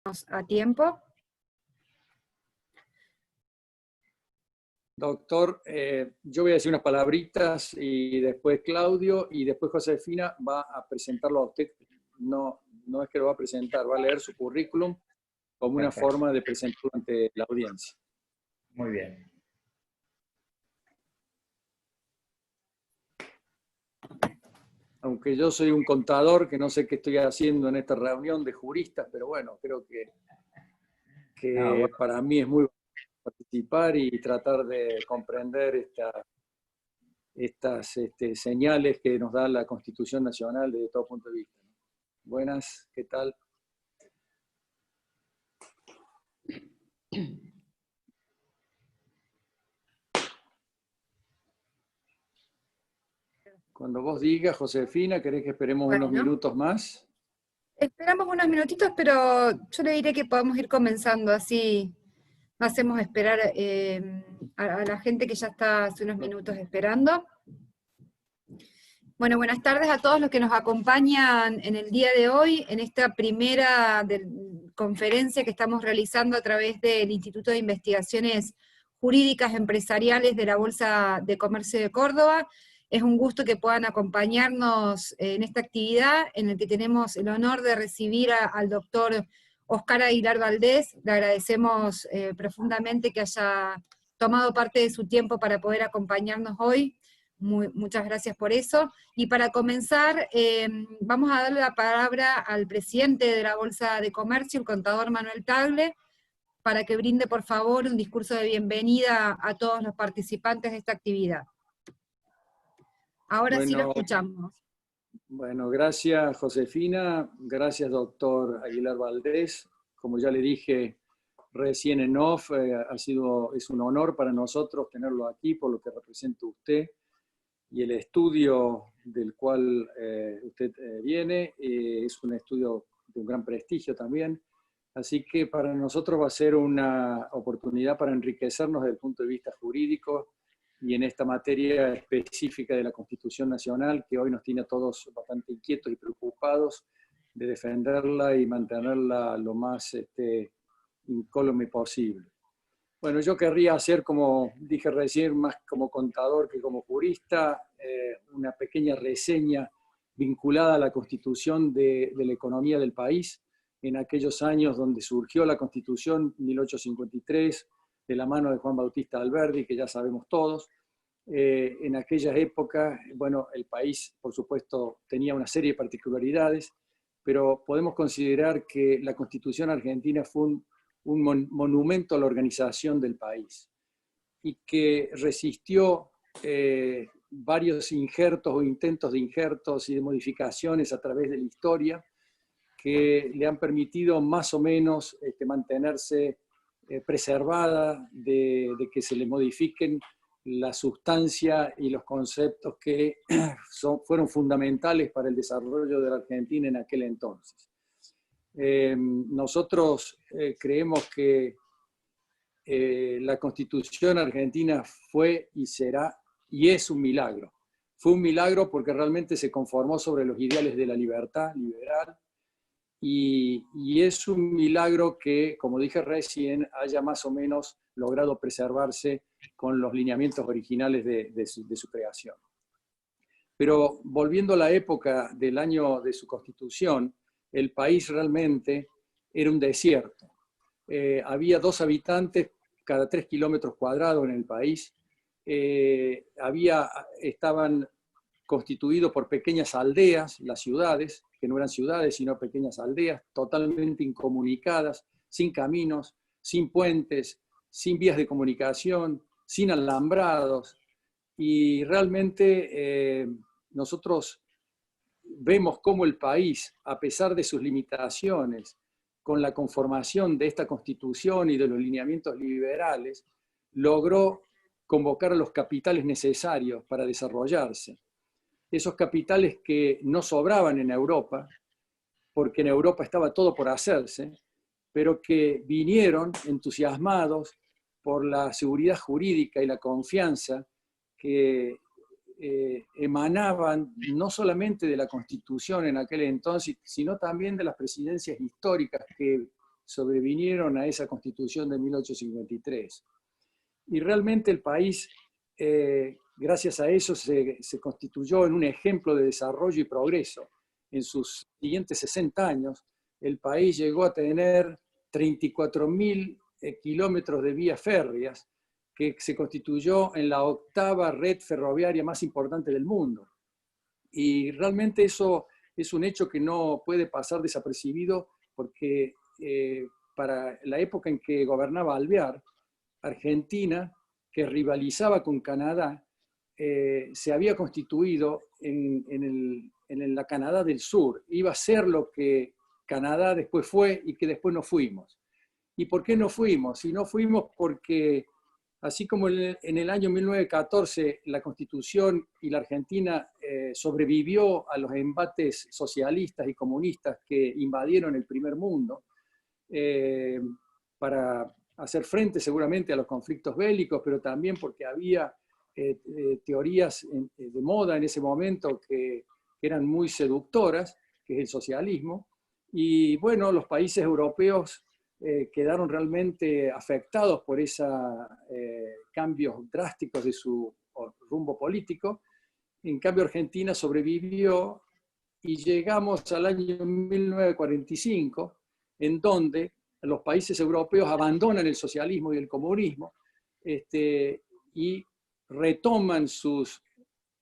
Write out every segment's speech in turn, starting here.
a tiempo. Doctor, yo voy a decir unas palabritas y después Claudio y después Josefina va a presentarlo a usted. No es que lo va a presentar, va a leer su currículum como una Perfecto. forma de presentarlo ante la audiencia. Muy bien. Aunque yo soy un contador que no sé qué estoy haciendo en esta reunión de juristas, pero bueno, creo que Bueno. para mí es muy bueno participar y tratar de comprender estas señales que nos da la Constitución Nacional desde todo punto de vista. Buenas, ¿qué tal? Cuando vos digas, Josefina, ¿querés que esperemos unos minutos más? Esperamos unos minutitos, pero yo le diré que podemos ir comenzando, así no hacemos esperar a la gente que ya está hace unos minutos esperando. Bueno, buenas tardes a todos los que nos acompañan en el día de hoy, en esta primera conferencia que estamos realizando a través del Instituto de Investigaciones Jurídicas Empresariales de la Bolsa de Comercio de Córdoba. Es un gusto que puedan acompañarnos en esta actividad, en la que tenemos el honor de recibir al doctor Oscar Aguilar Valdés. Le agradecemos profundamente que haya tomado parte de su tiempo para poder acompañarnos hoy. Muchas gracias por eso. Y para comenzar, vamos a darle la palabra al presidente de la Bolsa de Comercio, el contador Manuel Tagle, para que brinde, por favor, un discurso de bienvenida a todos los participantes de esta actividad. Ahora sí lo escuchamos. Bueno, gracias Josefina, gracias doctor Aguilar Valdés. Como ya le dije recién en off, es un honor para nosotros tenerlo aquí por lo que representa usted y el estudio del cual usted viene. Es un estudio de un gran prestigio también. Así que para nosotros va a ser una oportunidad para enriquecernos desde el punto de vista jurídico y en esta materia específica de la Constitución Nacional, que hoy nos tiene a todos bastante inquietos y preocupados de defenderla y mantenerla lo más incólume posible. Bueno, yo querría hacer, como dije recién, más como contador que como jurista, una pequeña reseña vinculada a la constitución de la economía del país, en aquellos años donde surgió la Constitución 1853, de la mano de Juan Bautista Alberdi, que ya sabemos todos. En aquellas épocas, bueno, el país, por supuesto, tenía una serie de particularidades, pero podemos considerar que la Constitución argentina fue un monumento a la organización del país y que resistió varios injertos o intentos de injertos y de modificaciones a través de la historia que le han permitido más o menos mantenerse preservada de que se le modifiquen la sustancia y los conceptos que fueron fundamentales para el desarrollo de la Argentina en aquel entonces. Nosotros creemos que la Constitución argentina fue y será y es un milagro. Fue un milagro porque realmente se conformó sobre los ideales de la libertad liberal y es un milagro que, como dije recién, haya más o menos logrado preservarse con los lineamientos originales de su creación. Pero volviendo a la época del año de su constitución, el país realmente era un desierto. Había 2 habitantes cada 3 kilómetros cuadrados en el país. Estaban constituidos por pequeñas aldeas, las ciudades, que no eran ciudades, sino pequeñas aldeas, totalmente incomunicadas, sin caminos, sin puentes, sin vías de comunicación, sin alambrados. Y realmente nosotros vemos cómo el país, a pesar de sus limitaciones, con la conformación de esta Constitución y de los lineamientos liberales, logró convocar a los capitales necesarios para desarrollarse. Esos capitales que no sobraban en Europa, porque en Europa estaba todo por hacerse, pero que vinieron entusiasmados por la seguridad jurídica y la confianza que emanaban no solamente de la Constitución en aquel entonces, sino también de las presidencias históricas que sobrevinieron a esa Constitución de 1853. Y realmente el país, gracias a eso, se constituyó en un ejemplo de desarrollo y progreso. En sus siguientes 60 años, el país llegó a tener 34.000 kilómetros de vías férreas, que se constituyó en la 8ª red ferroviaria más importante del mundo. Y realmente eso es un hecho que no puede pasar desapercibido, porque para la época en que gobernaba Alvear, Argentina, que rivalizaba con Canadá, se había constituido en la Canadá del Sur. Iba a ser lo que Canadá después fue y que después no fuimos. ¿Y por qué no fuimos? Y no fuimos porque, así como en el año 1914 la Constitución y la Argentina sobrevivió a los embates socialistas y comunistas que invadieron el primer mundo, para hacer frente seguramente a los conflictos bélicos, pero también porque había teorías de moda en ese momento que eran muy seductoras, que es el socialismo, y bueno, los países europeos quedaron realmente afectados por esos cambios drásticos de su rumbo político. En cambio, Argentina sobrevivió y llegamos al año 1945, en donde los países europeos abandonan el socialismo y el comunismo y retoman sus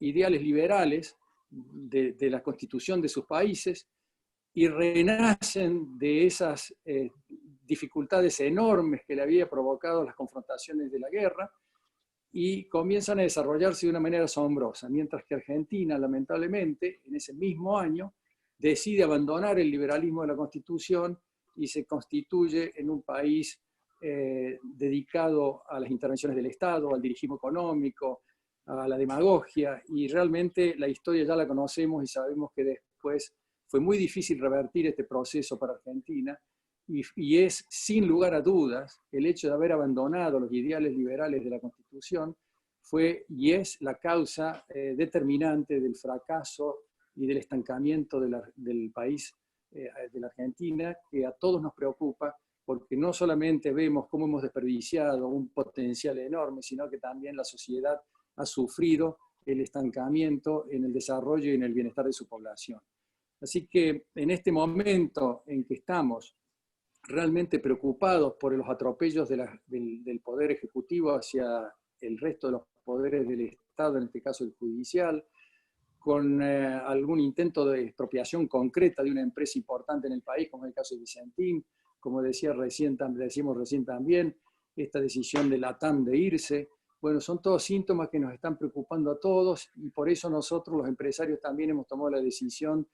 ideales liberales de la constitución de sus países y renacen de esas dificultades enormes que le había provocado las confrontaciones de la guerra y comienzan a desarrollarse de una manera asombrosa, mientras que Argentina, lamentablemente, en ese mismo año, decide abandonar el liberalismo de la Constitución y se constituye en un país dedicado a las intervenciones del Estado, al dirigismo económico, a la demagogia, y realmente la historia ya la conocemos y sabemos que después fue muy difícil revertir este proceso para Argentina, y es sin lugar a dudas el hecho de haber abandonado los ideales liberales de la Constitución fue y es la causa determinante del fracaso y del estancamiento del país, de la Argentina, que a todos nos preocupa, porque no solamente vemos cómo hemos desperdiciado un potencial enorme, sino que también la sociedad ha sufrido el estancamiento en el desarrollo y en el bienestar de su población. Así que en este momento en que estamos realmente preocupados por los atropellos del Poder Ejecutivo hacia el resto de los poderes del Estado, en este caso el judicial, con algún intento de expropiación concreta de una empresa importante en el país, como es el caso de Vicentín, como decíamos recién también, esta decisión de la TAM de irse. Bueno, son todos síntomas que nos están preocupando a todos, y por eso nosotros los empresarios también hemos tomado la decisión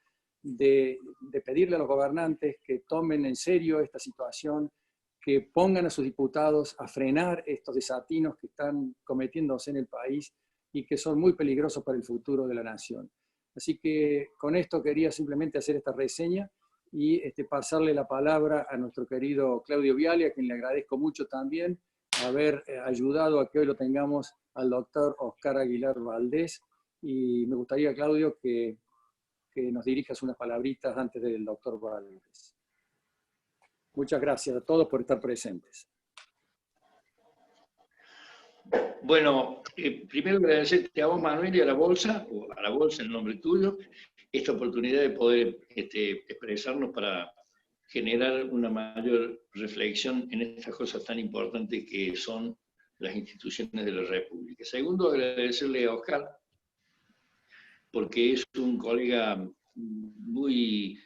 de pedirle a los gobernantes que tomen en serio esta situación, que pongan a sus diputados a frenar estos desatinos que están cometiéndose en el país y que son muy peligrosos para el futuro de la nación. Así que con esto quería simplemente hacer esta reseña y pasarle la palabra a nuestro querido Claudio Viale, a quien le agradezco mucho también haber ayudado a que hoy lo tengamos al doctor Oscar Aguilar Valdés. Y me gustaría, Claudio, que nos dirijas unas palabritas antes del doctor Valdés. Muchas gracias a todos por estar presentes. Bueno, primero agradecerte a vos, Manuel, y a la Bolsa en nombre tuyo, esta oportunidad de poder expresarnos para generar una mayor reflexión en estas cosas tan importantes que son las instituciones de la República. Segundo, agradecerle a Oscar, porque es un colega muy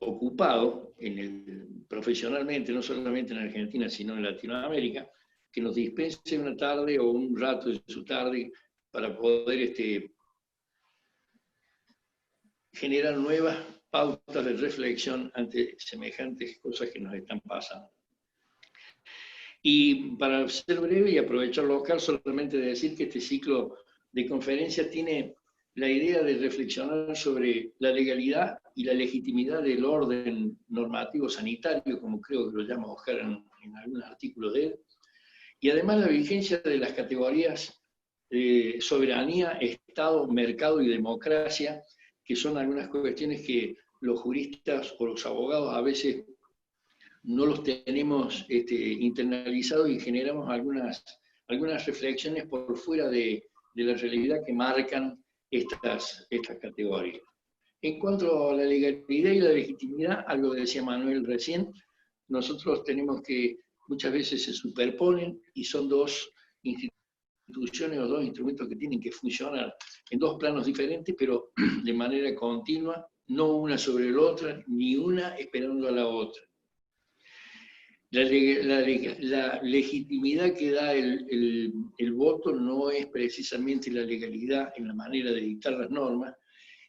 ocupado profesionalmente, no solamente en Argentina, sino en Latinoamérica, que nos dispense una tarde o un rato de su tarde para poder generar nuevas pautas de reflexión ante semejantes cosas que nos están pasando. Y para ser breve y aprovecharlo, Oscar, solamente de decir que este ciclo de conferencias tiene la idea de reflexionar sobre la legalidad y la legitimidad del orden normativo sanitario, como creo que lo llama Oscar en algún artículo de él, y además la vigencia de las categorías de soberanía, Estado, mercado y democracia, que son algunas cuestiones que los juristas o los abogados a veces no los tenemos internalizados y generamos algunas reflexiones por fuera de la realidad que marcan estas categorías. En cuanto a la legalidad y la legitimidad, algo decía Manuel recién, nosotros tenemos que muchas veces se superponen y son dos instituciones o dos instrumentos que tienen que funcionar en dos planos diferentes, pero de manera continua, no una sobre la otra, ni una esperando a la otra. La legitimidad que da el voto no es precisamente la legalidad en la manera de dictar las normas,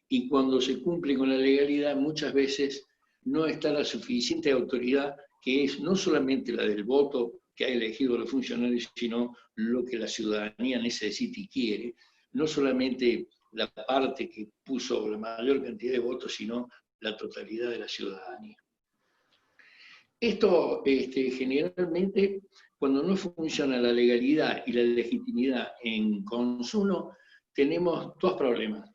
y cuando se cumple con la legalidad muchas veces no está la suficiente autoridad, que es no solamente la del voto que ha elegido los funcionarios, sino lo que la ciudadanía necesita y quiere, no solamente la parte que puso la mayor cantidad de votos, sino la totalidad de la ciudadanía. Esto generalmente, cuando no funciona la legalidad y la legitimidad en consumo, tenemos dos problemas.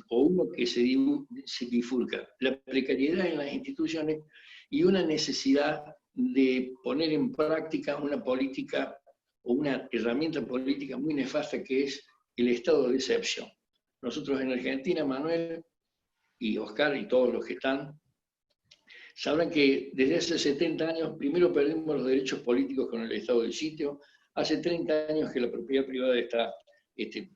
O uno que se bifurca, la precariedad en las instituciones y una necesidad de poner en práctica una política o una herramienta política muy nefasta que es el estado de excepción. Nosotros en Argentina, Manuel y Oscar y todos los que están, sabrán que desde hace 70 años primero perdimos los derechos políticos con el estado de sitio, hace 30 años que la propiedad privada está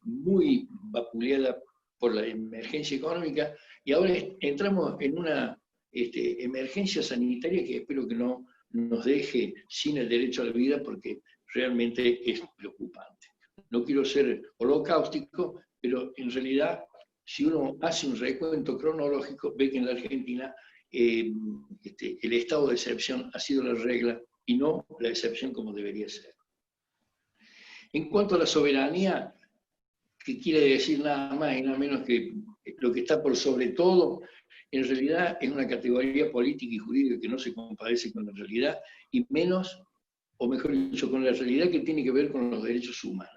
muy vapuleada por la emergencia económica, y ahora entramos en una emergencia sanitaria que espero que no nos deje sin el derecho a la vida, porque realmente es preocupante. No quiero ser holocáustico, pero en realidad, si uno hace un recuento cronológico, ve que en la Argentina el estado de excepción ha sido la regla y no la excepción como debería ser. En cuanto a la soberanía, que quiere decir nada más y nada menos que lo que está por sobre todo, en realidad es una categoría política y jurídica que no se compadece con la realidad, y menos, o mejor dicho, con la realidad que tiene que ver con los derechos humanos.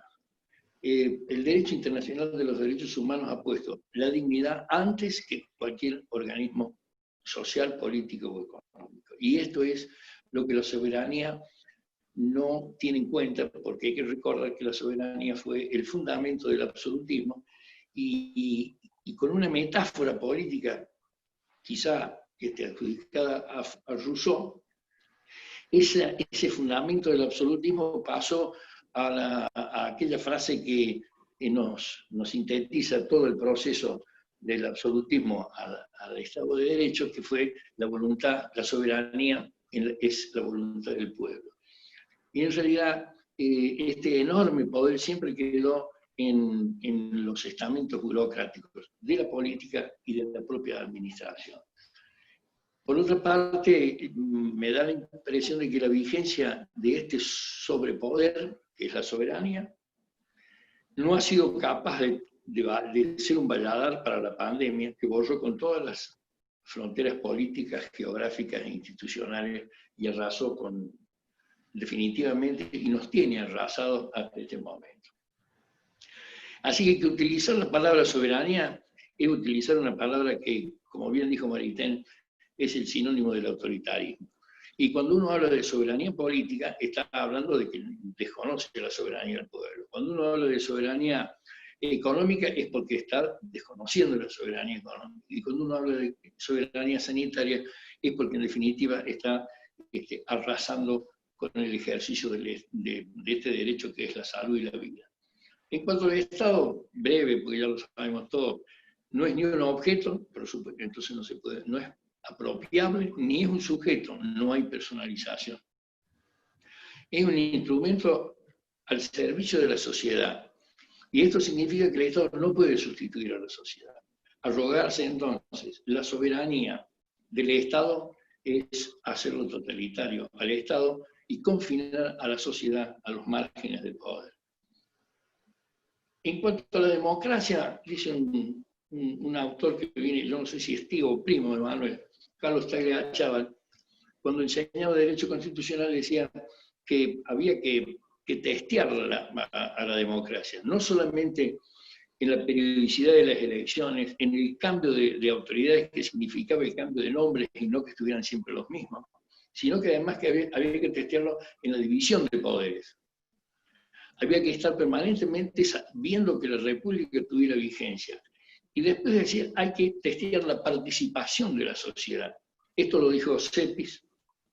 El derecho internacional de los derechos humanos ha puesto la dignidad antes que cualquier organismo social, político o económico. Y esto es lo que la soberanía no tiene en cuenta, porque hay que recordar que la soberanía fue el fundamento del absolutismo, y con una metáfora política quizá adjudicada a Rousseau, ese fundamento del absolutismo pasó a aquella frase que nos sintetiza todo el proceso del absolutismo al Estado de Derecho, que fue la voluntad, la soberanía es la voluntad del pueblo. Y en realidad este enorme poder siempre quedó en los estamentos burocráticos de la política y de la propia administración. Por otra parte, me da la impresión de que la vigencia de este sobrepoder, que es la soberanía, no ha sido capaz de ser un valladar para la pandemia, que borró con todas las fronteras políticas, geográficas e institucionales y arrasó definitivamente, y nos tiene arrasados hasta este momento. Así que utilizar la palabra soberanía es utilizar una palabra que, como bien dijo Maritain, es el sinónimo del autoritarismo. Y cuando uno habla de soberanía política, está hablando de que desconoce la soberanía del pueblo. Cuando uno habla de soberanía económica es porque está desconociendo la soberanía económica. Y cuando uno habla de soberanía sanitaria es porque en definitiva está arrasando con el ejercicio de este derecho que es la salud y la vida. En cuanto al Estado, breve, porque ya lo sabemos todos, no es ni un objeto, por supuesto, entonces no se puede, no es apropiable, ni es un sujeto, no hay personalización. Es un instrumento al servicio de la sociedad. Y esto significa que el Estado no puede sustituir a la sociedad. Arrogarse entonces la soberanía del Estado es hacerlo totalitario al Estado y confinar a la sociedad a los márgenes del poder. En cuanto a la democracia, dice un autor que viene, yo no sé si es tío o primo de Manuel, Carlos Tagliachaval, cuando enseñaba Derecho Constitucional decía que había que testear a la democracia, no solamente en la periodicidad de las elecciones, en el cambio de autoridades, que significaba el cambio de nombres y no que estuvieran siempre los mismos, sino que además que había que testearlo en la división de poderes. Había que estar permanentemente viendo que la República tuviera vigencia. Y después decir, hay que testear la participación de la sociedad. Esto lo dijo Cepis,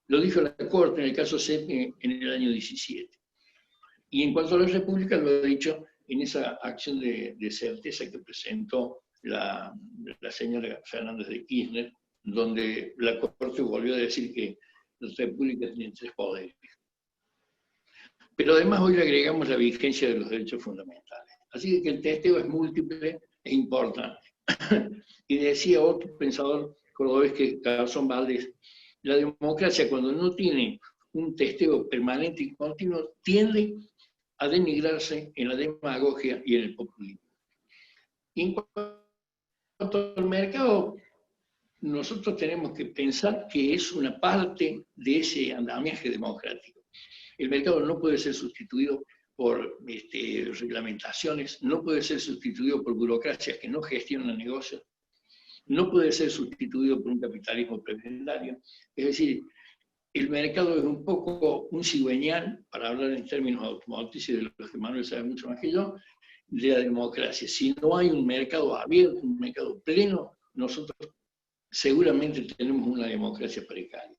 lo dijo la Corte en el caso Cepis en el año 17. Y en cuanto a la República, lo ha dicho en esa acción de certeza que presentó la señora Fernández de Kirchner, donde la Corte volvió a decir que la República tiene 3 poderes. Pero además hoy le agregamos la vigencia de los derechos fundamentales. Así que el testeo es múltiple e importante. Y decía otro pensador cordobés, que es Garzón Valdés, la democracia cuando no tiene un testeo permanente y continuo tiende a denigrarse en la demagogia y en el populismo. Y en cuanto al mercado, nosotros tenemos que pensar que es una parte de ese andamiaje democrático. El mercado no puede ser sustituido por reglamentaciones, no puede ser sustituido por burocracias que no gestionan negocios, no puede ser sustituido por un capitalismo prebendario. Es decir, el mercado es un poco un cigüeñal, para hablar en términos automotrices, de los que Manuel sabe mucho más que yo, de la democracia. Si no hay un mercado abierto, un mercado pleno, nosotros seguramente tenemos una democracia precaria.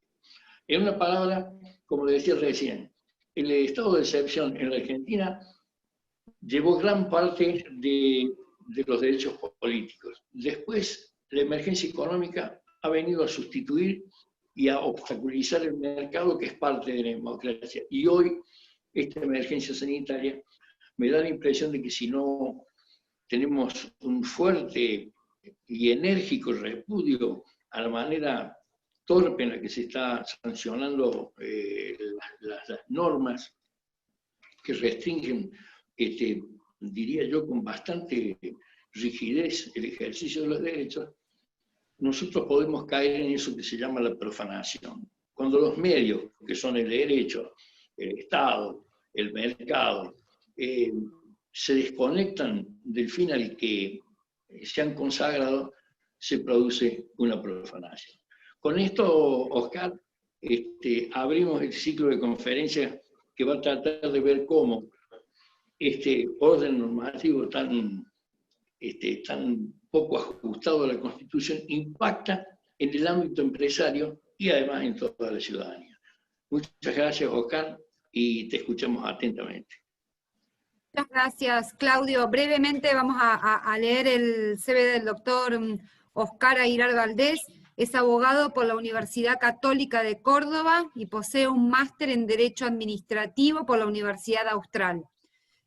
En una palabra, como decía recién, el estado de excepción en la Argentina llevó gran parte de los derechos políticos. Después, la emergencia económica ha venido a sustituir y a obstaculizar el mercado, que es parte de la democracia. Y hoy, esta emergencia sanitaria me da la impresión de que si no tenemos un fuerte y enérgico repudio a la manera torpe en la que se está sancionando las normas que restringen, diría yo, con bastante rigidez el ejercicio de los derechos, nosotros podemos caer en eso que se llama la profanación. Cuando los medios, que son el derecho, el Estado, el mercado, se desconectan del fin al que se han consagrado, se produce una profanación. Con esto, Oscar, abrimos el ciclo de conferencias que va a tratar de ver cómo este orden normativo tan poco ajustado a la Constitución impacta en el ámbito empresario y además en toda la ciudadanía. Muchas gracias, Oscar, y te escuchamos atentamente. Muchas gracias, Claudio. Brevemente vamos a leer el CV del doctor Oscar Aguilar Valdés. Es abogado por la Universidad Católica de Córdoba y posee un máster en Derecho Administrativo por la Universidad Austral.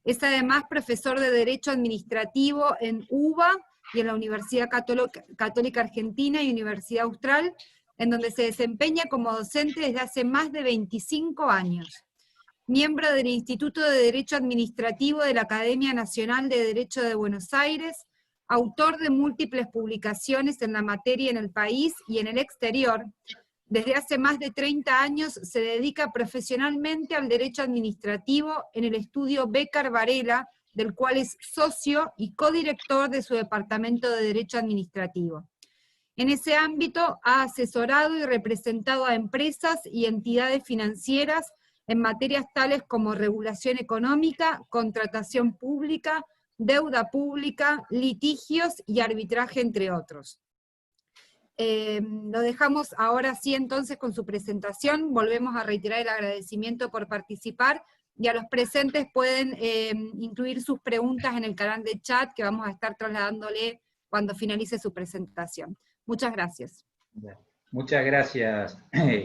Es además profesor de Derecho Administrativo en UBA y en la Universidad Católica Argentina y Universidad Austral, en donde se desempeña como docente desde hace más de 25 años. Miembro del Instituto de Derecho Administrativo de la Academia Nacional de Derecho de Buenos Aires, autor de múltiples publicaciones en la materia en el país y en el exterior. Desde hace más de 30 años se dedica profesionalmente al derecho administrativo en el estudio Becar Varela, del cual es socio y codirector de su departamento de Derecho Administrativo. En ese ámbito ha asesorado y representado a empresas y entidades financieras en materias tales como regulación económica, contratación pública, deuda pública, litigios y arbitraje, entre otros. Lo dejamos ahora sí entonces con su presentación. Volvemos a reiterar el agradecimiento por participar, y a los presentes pueden incluir sus preguntas en el canal de chat que vamos a estar trasladándole cuando finalice su presentación. Muchas gracias. Muchas gracias,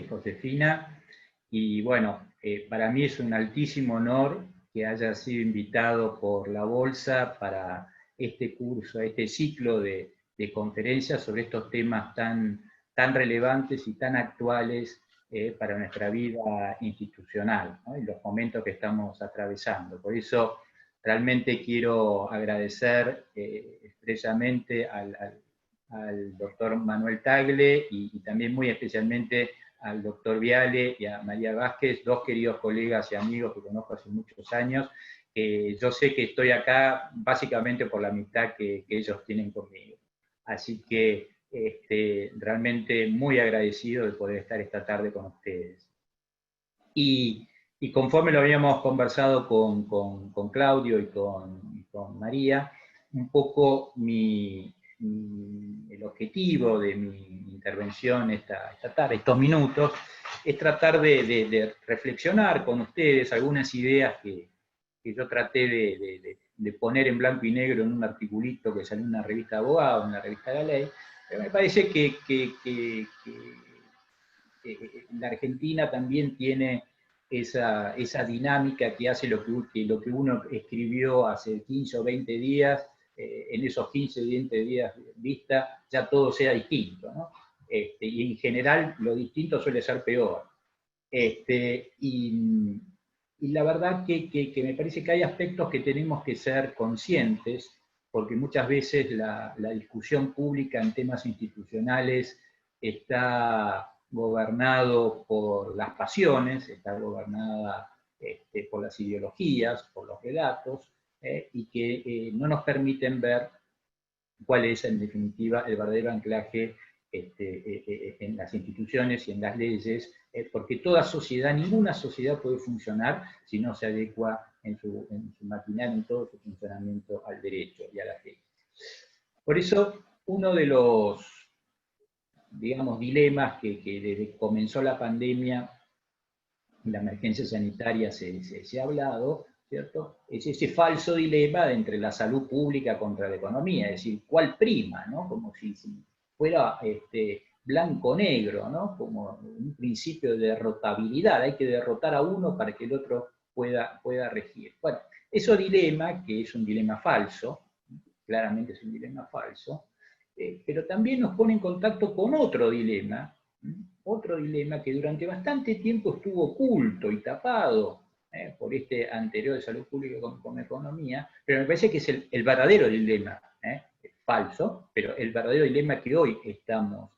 Josefina. Y bueno, para mí es un altísimo honor que haya sido invitado por la Bolsa para este curso, este ciclo de conferencias sobre estos temas tan relevantes y tan actuales para nuestra vida institucional, ¿no? Y los momentos que estamos atravesando. Por eso realmente quiero agradecer expresamente al doctor Manuel Tagle y también muy especialmente al doctor Viale y a María Vázquez, dos queridos colegas y amigos que conozco hace muchos años. Yo sé que estoy acá básicamente por la amistad que ellos tienen conmigo. Así que realmente muy agradecido de poder estar esta tarde con ustedes. Y conforme lo habíamos conversado con Claudio y con María, un poco el objetivo de mi intervención esta tarde, estos minutos, es tratar de reflexionar con ustedes algunas ideas que yo traté de poner en blanco y negro en un articulito que salió en una revista de abogados, en la revista de la ley. Pero me parece que la Argentina también tiene esa dinámica que hace lo que uno escribió hace 15 o 20 días, en esos 15 o 20 días vista, ya todo sea distinto, ¿no? Y en general lo distinto suele ser peor. Y la verdad que me parece que hay aspectos que tenemos que ser conscientes, porque muchas veces la discusión pública en temas institucionales está gobernado por las pasiones, está gobernada por las ideologías, por los relatos, y que no nos permiten ver cuál es, en definitiva, el verdadero anclaje en las instituciones y en las leyes, porque toda sociedad, ninguna sociedad puede funcionar si no se adecua en su maquinaria, en todo su funcionamiento al derecho y a la ley. Por eso, uno de los, digamos, dilemas que desde que comenzó la pandemia y la emergencia sanitaria se ha hablado, ¿cierto? Es ese falso dilema entre la salud pública contra la economía, es decir, ¿cuál prima? ¿No? Como si fuera blanco-negro, ¿no? Como un principio de derrotabilidad, hay que derrotar a uno para que el otro pueda regir. Bueno, ese dilema, que es un dilema falso, claramente es un dilema falso, pero también nos pone en contacto con otro dilema que durante bastante tiempo estuvo oculto y tapado por este anterior de salud pública con economía, pero me parece que es el verdadero dilema, falso, pero el verdadero dilema que hoy estamos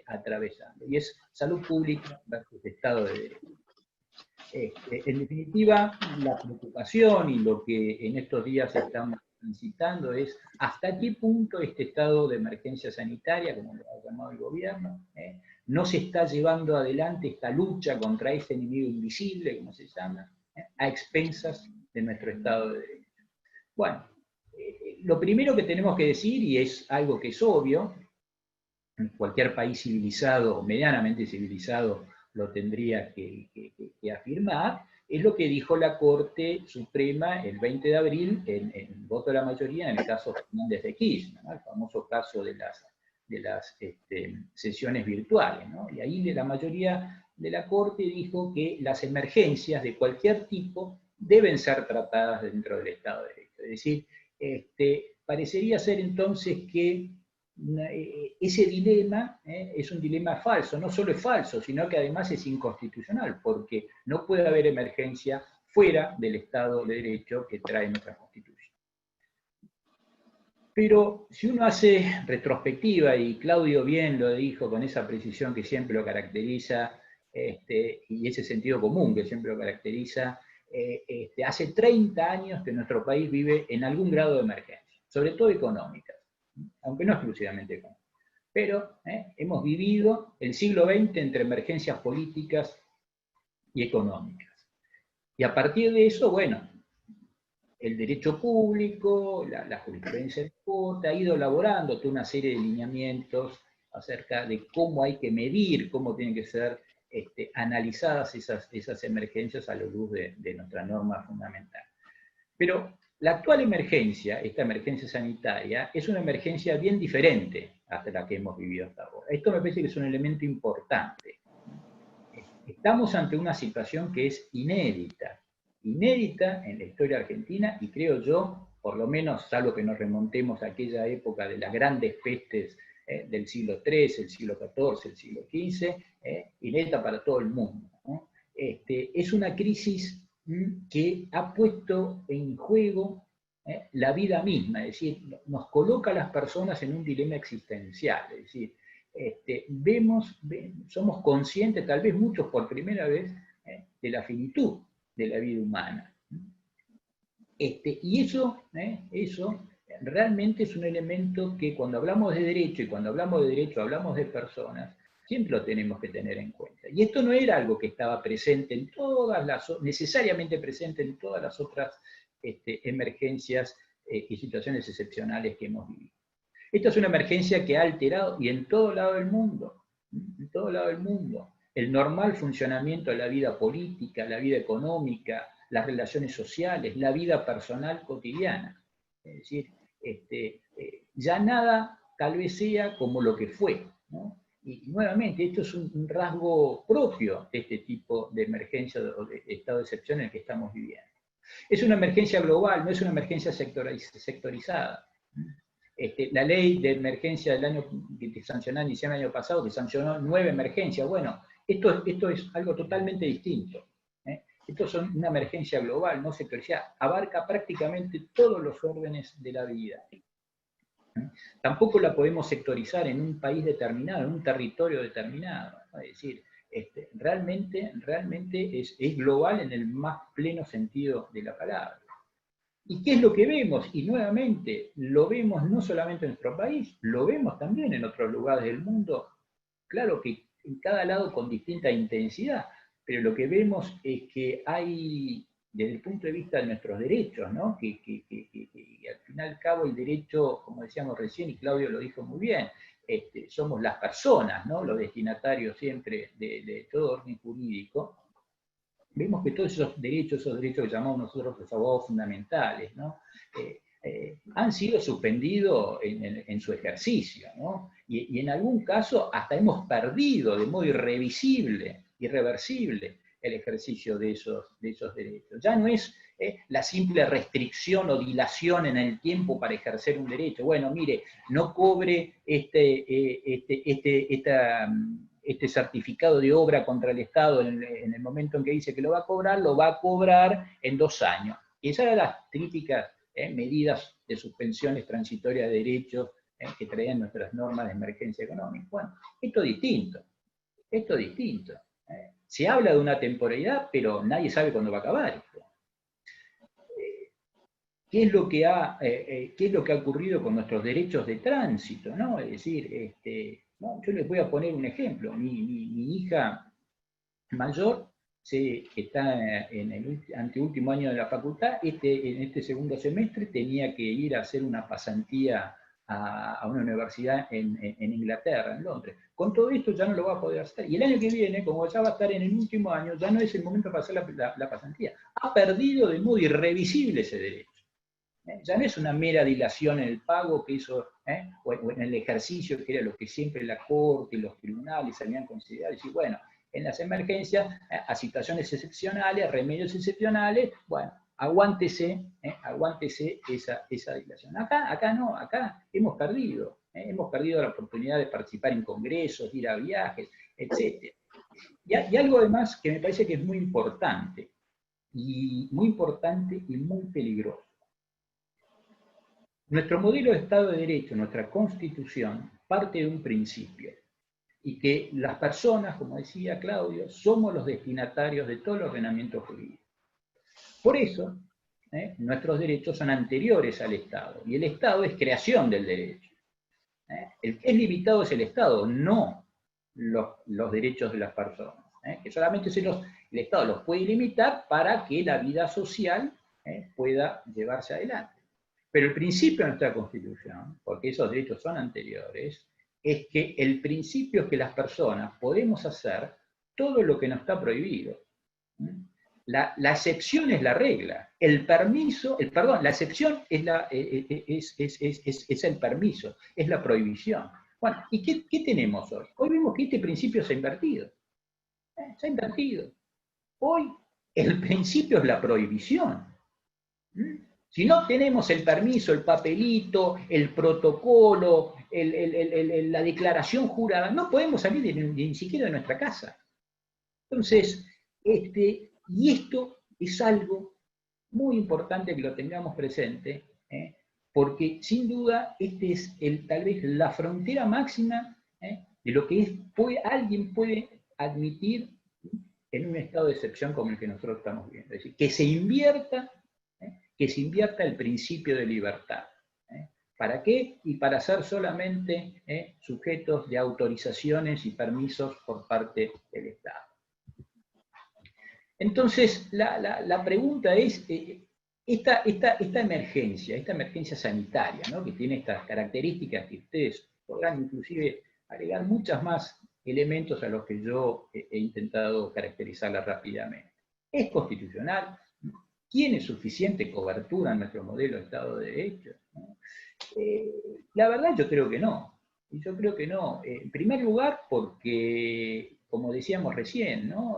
atravesando, y es salud pública versus Estado de Derecho. En definitiva, la preocupación y lo que en estos días estamos transitando es hasta qué punto este estado de emergencia sanitaria, como lo ha llamado el gobierno, no se está llevando adelante esta lucha contra ese enemigo invisible, como se llama, a expensas de nuestro Estado de Derecho. Bueno, lo primero que tenemos que decir, y es algo que es obvio, en cualquier país civilizado o medianamente civilizado lo tendría que afirmar, es lo que dijo la Corte Suprema el 20 de abril en voto de la mayoría en el caso Fernández de Kirchner, ¿no? El famoso caso de las sesiones virtuales, ¿no? Y ahí la mayoría de la Corte dijo que las emergencias de cualquier tipo deben ser tratadas dentro del Estado de Derecho. Es decir, parecería ser entonces que ese dilema es un dilema falso, no solo es falso, sino que además es inconstitucional, porque no puede haber emergencia fuera del Estado de Derecho que trae nuestra Constitución. Pero si uno hace retrospectiva, y Claudio bien lo dijo con esa precisión que siempre lo caracteriza, y ese sentido común que siempre lo caracteriza, hace 30 años que nuestro país vive en algún grado de emergencia, sobre todo económica, aunque no exclusivamente económica. Pero hemos vivido el siglo XX entre emergencias políticas y económicas. Y a partir de eso, bueno, el derecho público, la jurisprudencia de Corte ha ido elaborando toda una serie de lineamientos acerca de cómo hay que medir, cómo tienen que ser analizadas esas emergencias a la luz de nuestra norma fundamental. Pero la actual emergencia, esta emergencia sanitaria, es una emergencia bien diferente a la que hemos vivido hasta ahora. Esto me parece que es un elemento importante. Estamos ante una situación que es inédita en la historia argentina, y creo yo, por lo menos, salvo que nos remontemos a aquella época de las grandes pestes del siglo XIII, el siglo XIV, el siglo XV, inédita para todo el mundo, ¿no? Es una crisis que ha puesto en juego la vida misma, es decir, nos coloca a las personas en un dilema existencial, es decir, somos conscientes, tal vez muchos por primera vez, de la finitud de la vida humana. Y eso realmente es un elemento que cuando hablamos de derecho, y cuando hablamos de derecho hablamos de personas, siempre lo tenemos que tener en cuenta. Y esto no era algo que estaba presente en todas necesariamente presente en todas las otras emergencias y situaciones excepcionales que hemos vivido. Esta es una emergencia que ha alterado, y en todo lado del mundo, el normal funcionamiento de la vida política, la vida económica, las relaciones sociales, la vida personal cotidiana. Es decir, ya nada tal vez sea como lo que fue, ¿no? Y nuevamente, esto es un rasgo propio de este tipo de emergencia o de estado de excepción en el que estamos viviendo. Es una emergencia global, no es una emergencia sectorizada. La ley de emergencia del año que sancionó en diciembre del año pasado, que sancionó 9 emergencias, bueno, esto es algo totalmente distinto. Esto es una emergencia global, no sectorizada, abarca prácticamente todos los órdenes de la vida. Tampoco la podemos sectorizar en un país determinado, en un territorio determinado. Es decir, realmente es global en el más pleno sentido de la palabra. ¿Y qué es lo que vemos? Y nuevamente, lo vemos no solamente en nuestro país, lo vemos también en otros lugares del mundo, claro que en cada lado con distinta intensidad, pero lo que vemos es que hay, desde el punto de vista de nuestros derechos, ¿no? que al fin y al cabo el derecho, como decíamos recién, y Claudio lo dijo muy bien, somos las personas, ¿no? Los destinatarios siempre de todo orden jurídico. Vemos que todos esos derechos que llamamos nosotros los abogados fundamentales, ¿no? Han sido suspendidos en su ejercicio, ¿no? Y en algún caso hasta hemos perdido de modo irreversible el ejercicio de esos derechos. Ya no es la simple restricción o dilación en el tiempo para ejercer un derecho. Bueno, mire, no cobre este certificado de obra contra el Estado en el momento en que dice que lo va a cobrar en 2 años. Y esas eran las típicas medidas de suspensiones transitorias de derechos que traían nuestras normas de emergencia económica. Bueno, esto es distinto. Se habla de una temporalidad, pero nadie sabe cuándo va a acabar esto. ¿Qué es lo que ha ocurrido con nuestros derechos de tránsito, ¿no? Es decir, ¿no? Yo les voy a poner un ejemplo. Mi hija mayor está en el anteúltimo año de la facultad. En este segundo semestre tenía que ir a hacer una pasantía a una universidad en Inglaterra, en Londres. Con todo esto ya no lo va a poder hacer. Y el año que viene, como ya va a estar en el último año, ya no es el momento para hacer la pasantía. Ha perdido de modo irreversible ese derecho. Ya no es una mera dilación en el pago que hizo, o en el ejercicio, que era lo que siempre la Corte y los tribunales habían considerado. Y bueno, en las emergencias, a situaciones excepcionales, a remedios excepcionales, bueno, aguántese esa dilación. Acá no, acá hemos perdido la oportunidad de participar en congresos, de ir a viajes, etc. Y algo además que me parece que es muy importante y muy peligroso. Nuestro modelo de Estado de Derecho, nuestra Constitución, parte de un principio, y que las personas, como decía Claudio, somos los destinatarios de todo el ordenamiento jurídico. Por eso, nuestros derechos son anteriores al Estado, y el Estado es creación del derecho. El que es limitado es el Estado, no los derechos de las personas, que solamente el Estado los puede limitar para que la vida social pueda llevarse adelante. Pero el principio de nuestra Constitución, porque esos derechos son anteriores, es que el principio es que las personas podemos hacer todo lo que nos está prohibido. La excepción es la regla. La excepción es el permiso, es la prohibición. Bueno, ¿y qué tenemos hoy? Hoy vemos que este principio se ha invertido. Se ha invertido. Hoy el principio es la prohibición. Si no tenemos el permiso, el papelito, el protocolo, la declaración jurada, no podemos salir ni siquiera de nuestra casa. Entonces, y esto es algo muy importante que lo tengamos presente, porque sin duda es tal vez la frontera máxima de lo que alguien puede admitir en un estado de excepción como el que nosotros estamos viviendo. Es decir, que se invierta el principio de libertad. ¿Para qué? Y para ser solamente sujetos de autorizaciones y permisos por parte del Estado. Entonces, la pregunta es, esta emergencia sanitaria, ¿no?, que tiene estas características que ustedes podrán inclusive agregar muchos más elementos a los que yo he intentado caracterizarla rápidamente. ¿Es constitucional? ¿Tiene suficiente cobertura en nuestro modelo de Estado de Derecho? La verdad yo creo que no. Yo creo que no. En primer lugar porque, como decíamos recién, ¿no?,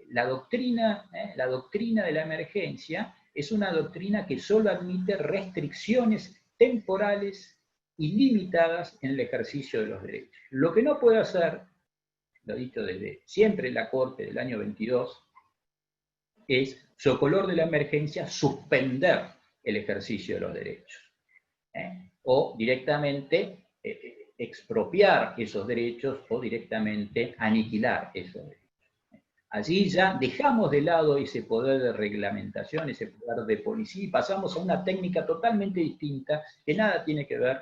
la doctrina de la emergencia es una doctrina que solo admite restricciones temporales y limitadas en el ejercicio de los derechos. Lo que no puede hacer, lo he dicho desde siempre en la Corte del año 22, es, socolor de la emergencia, suspender el ejercicio de los derechos. O directamente expropiar esos derechos o directamente aniquilar esos derechos. Allí ya dejamos de lado ese poder de reglamentación, ese poder de policía, y pasamos a una técnica totalmente distinta que nada tiene que ver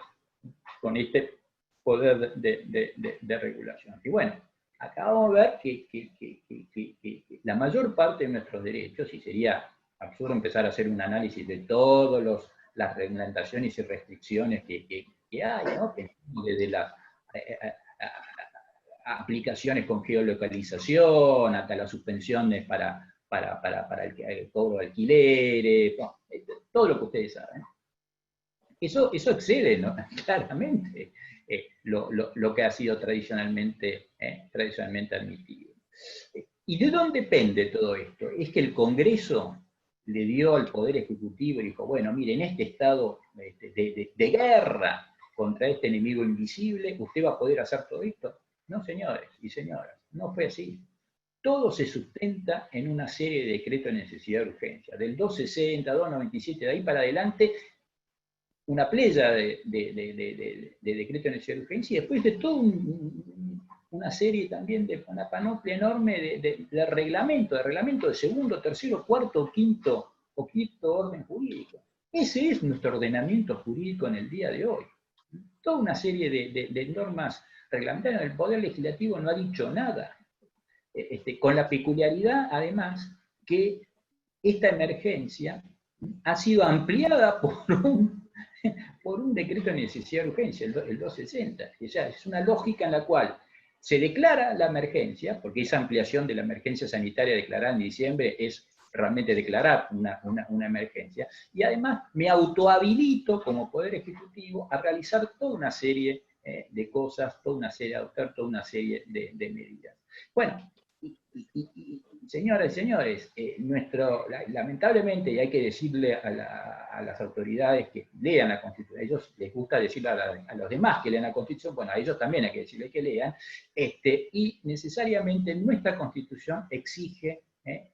con este poder de regulación. Y bueno, acabamos de ver que la mayor parte de nuestros derechos, y sería absurdo empezar a hacer un análisis de todas las reglamentaciones y restricciones que hay, ¿no?, desde las aplicaciones con geolocalización, hasta las suspensiones para el cobro de alquileres, bueno, todo lo que ustedes saben. Eso excede, ¿no?, claramente lo que ha sido tradicionalmente admitido. ¿Y de dónde depende todo esto? Es que el Congreso le dio al Poder Ejecutivo y dijo, bueno, mire, en este estado de guerra contra este enemigo invisible, ¿usted va a poder hacer todo esto? No, señores y señoras, no fue así. Todo se sustenta en una serie de decretos de necesidad de urgencia. Del 260, 297, de ahí para adelante, una playa de decretos de necesidad de urgencia, y después de toda una serie también de una panoplia enorme de reglamento de segundo, tercero, cuarto o quinto orden jurídico. Ese es nuestro ordenamiento jurídico en el día de hoy. Toda una serie de normas reglamentarias. El Poder Legislativo no ha dicho nada. Con la peculiaridad, además, que esta emergencia ha sido ampliada por un decreto de necesidad de urgencia, el 260. O sea, es una lógica en la cual se declara la emergencia, porque esa ampliación de la emergencia sanitaria declarada en diciembre es realmente declarar una emergencia, y además me autohabilito como Poder Ejecutivo a realizar toda una serie de cosas, adoptar toda una serie de medidas. Bueno, señoras y señores, lamentablemente, y hay que decirle a las autoridades que lean la Constitución, a ellos les gusta decirle a los demás que lean la Constitución, bueno, a ellos también hay que decirles que lean, y necesariamente nuestra Constitución exige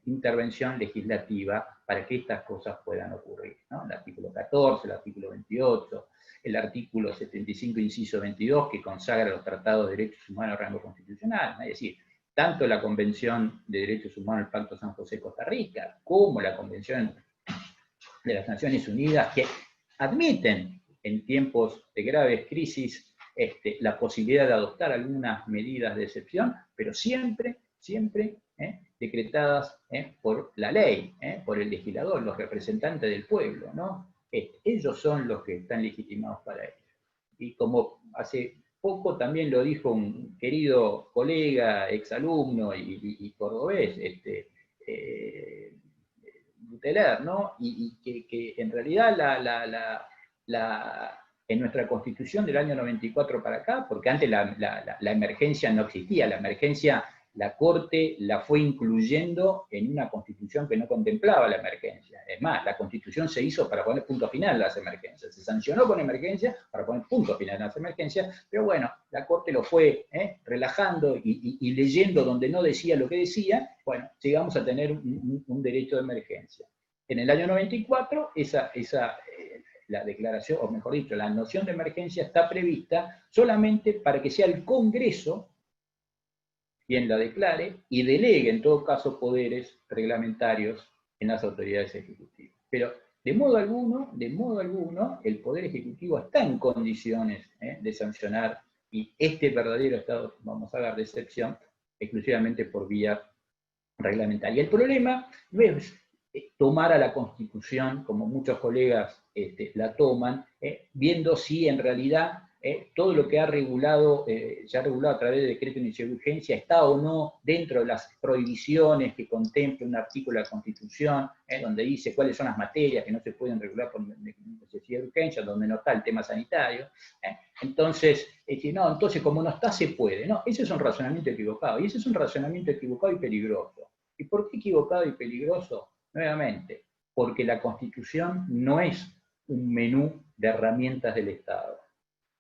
intervención legislativa para que estas cosas puedan ocurrir, ¿no? El artículo 14, el artículo 28, el artículo 75, inciso 22, que consagra los tratados de derechos humanos de rango constitucional, es decir, tanto la Convención de Derechos Humanos del Pacto San José-Costa Rica, como la Convención de las Naciones Unidas, que admiten en tiempos de graves crisis la posibilidad de adoptar algunas medidas de excepción, pero siempre decretadas por la ley, por el legislador, los representantes del pueblo, ¿no? Ellos son los que están legitimados para ello. Y como hace poco también lo dijo un querido colega, exalumno y cordobés, Buteler, ¿no? Y que en realidad en nuestra Constitución del año 94 para acá, porque antes la emergencia no existía, la emergencia la Corte la fue incluyendo en una Constitución que no contemplaba la emergencia. Es más, la Constitución se hizo para poner punto final a las emergencias, se sancionó con emergencia para poner punto final a las emergencias, pero bueno, la Corte lo fue relajando y leyendo donde no decía lo que decía, bueno, llegamos a tener un derecho de emergencia. En el año 94, la declaración, o mejor dicho, la noción de emergencia está prevista solamente para que sea el Congreso quien la declare y delegue en todo caso poderes reglamentarios en las autoridades ejecutivas. Pero de modo alguno, el Poder Ejecutivo está en condiciones de sancionar, y este verdadero estado, vamos a hablar de excepción, exclusivamente por vía reglamentaria. El problema no es tomar a la Constitución, como muchos colegas la toman, viendo si en realidad todo lo que ha regulado, ya regulado a través de decreto de iniciativa de urgencia, está o no dentro de las prohibiciones que contempla un artículo de la Constitución, donde dice cuáles son las materias que no se pueden regular por necesidad de urgencia, donde no está el tema sanitario. Entonces, no, entonces como no está, se puede. No, ese es un razonamiento equivocado, y ese es un razonamiento equivocado y peligroso. ¿Y por qué equivocado y peligroso? Nuevamente, porque la Constitución no es un menú de herramientas del Estado.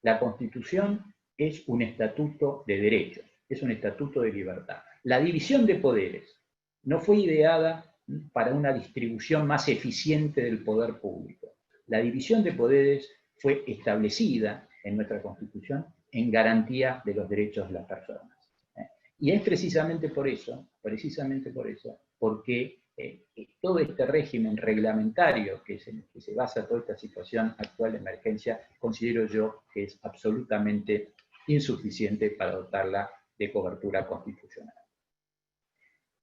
La Constitución es un estatuto de derechos, es un estatuto de libertad. La división de poderes no fue ideada para una distribución más eficiente del poder público. La división de poderes fue establecida en nuestra Constitución en garantía de los derechos de las personas. Y es precisamente por eso, porque todo este régimen reglamentario que se basa en toda esta situación actual de emergencia, considero yo que es absolutamente insuficiente para dotarla de cobertura constitucional.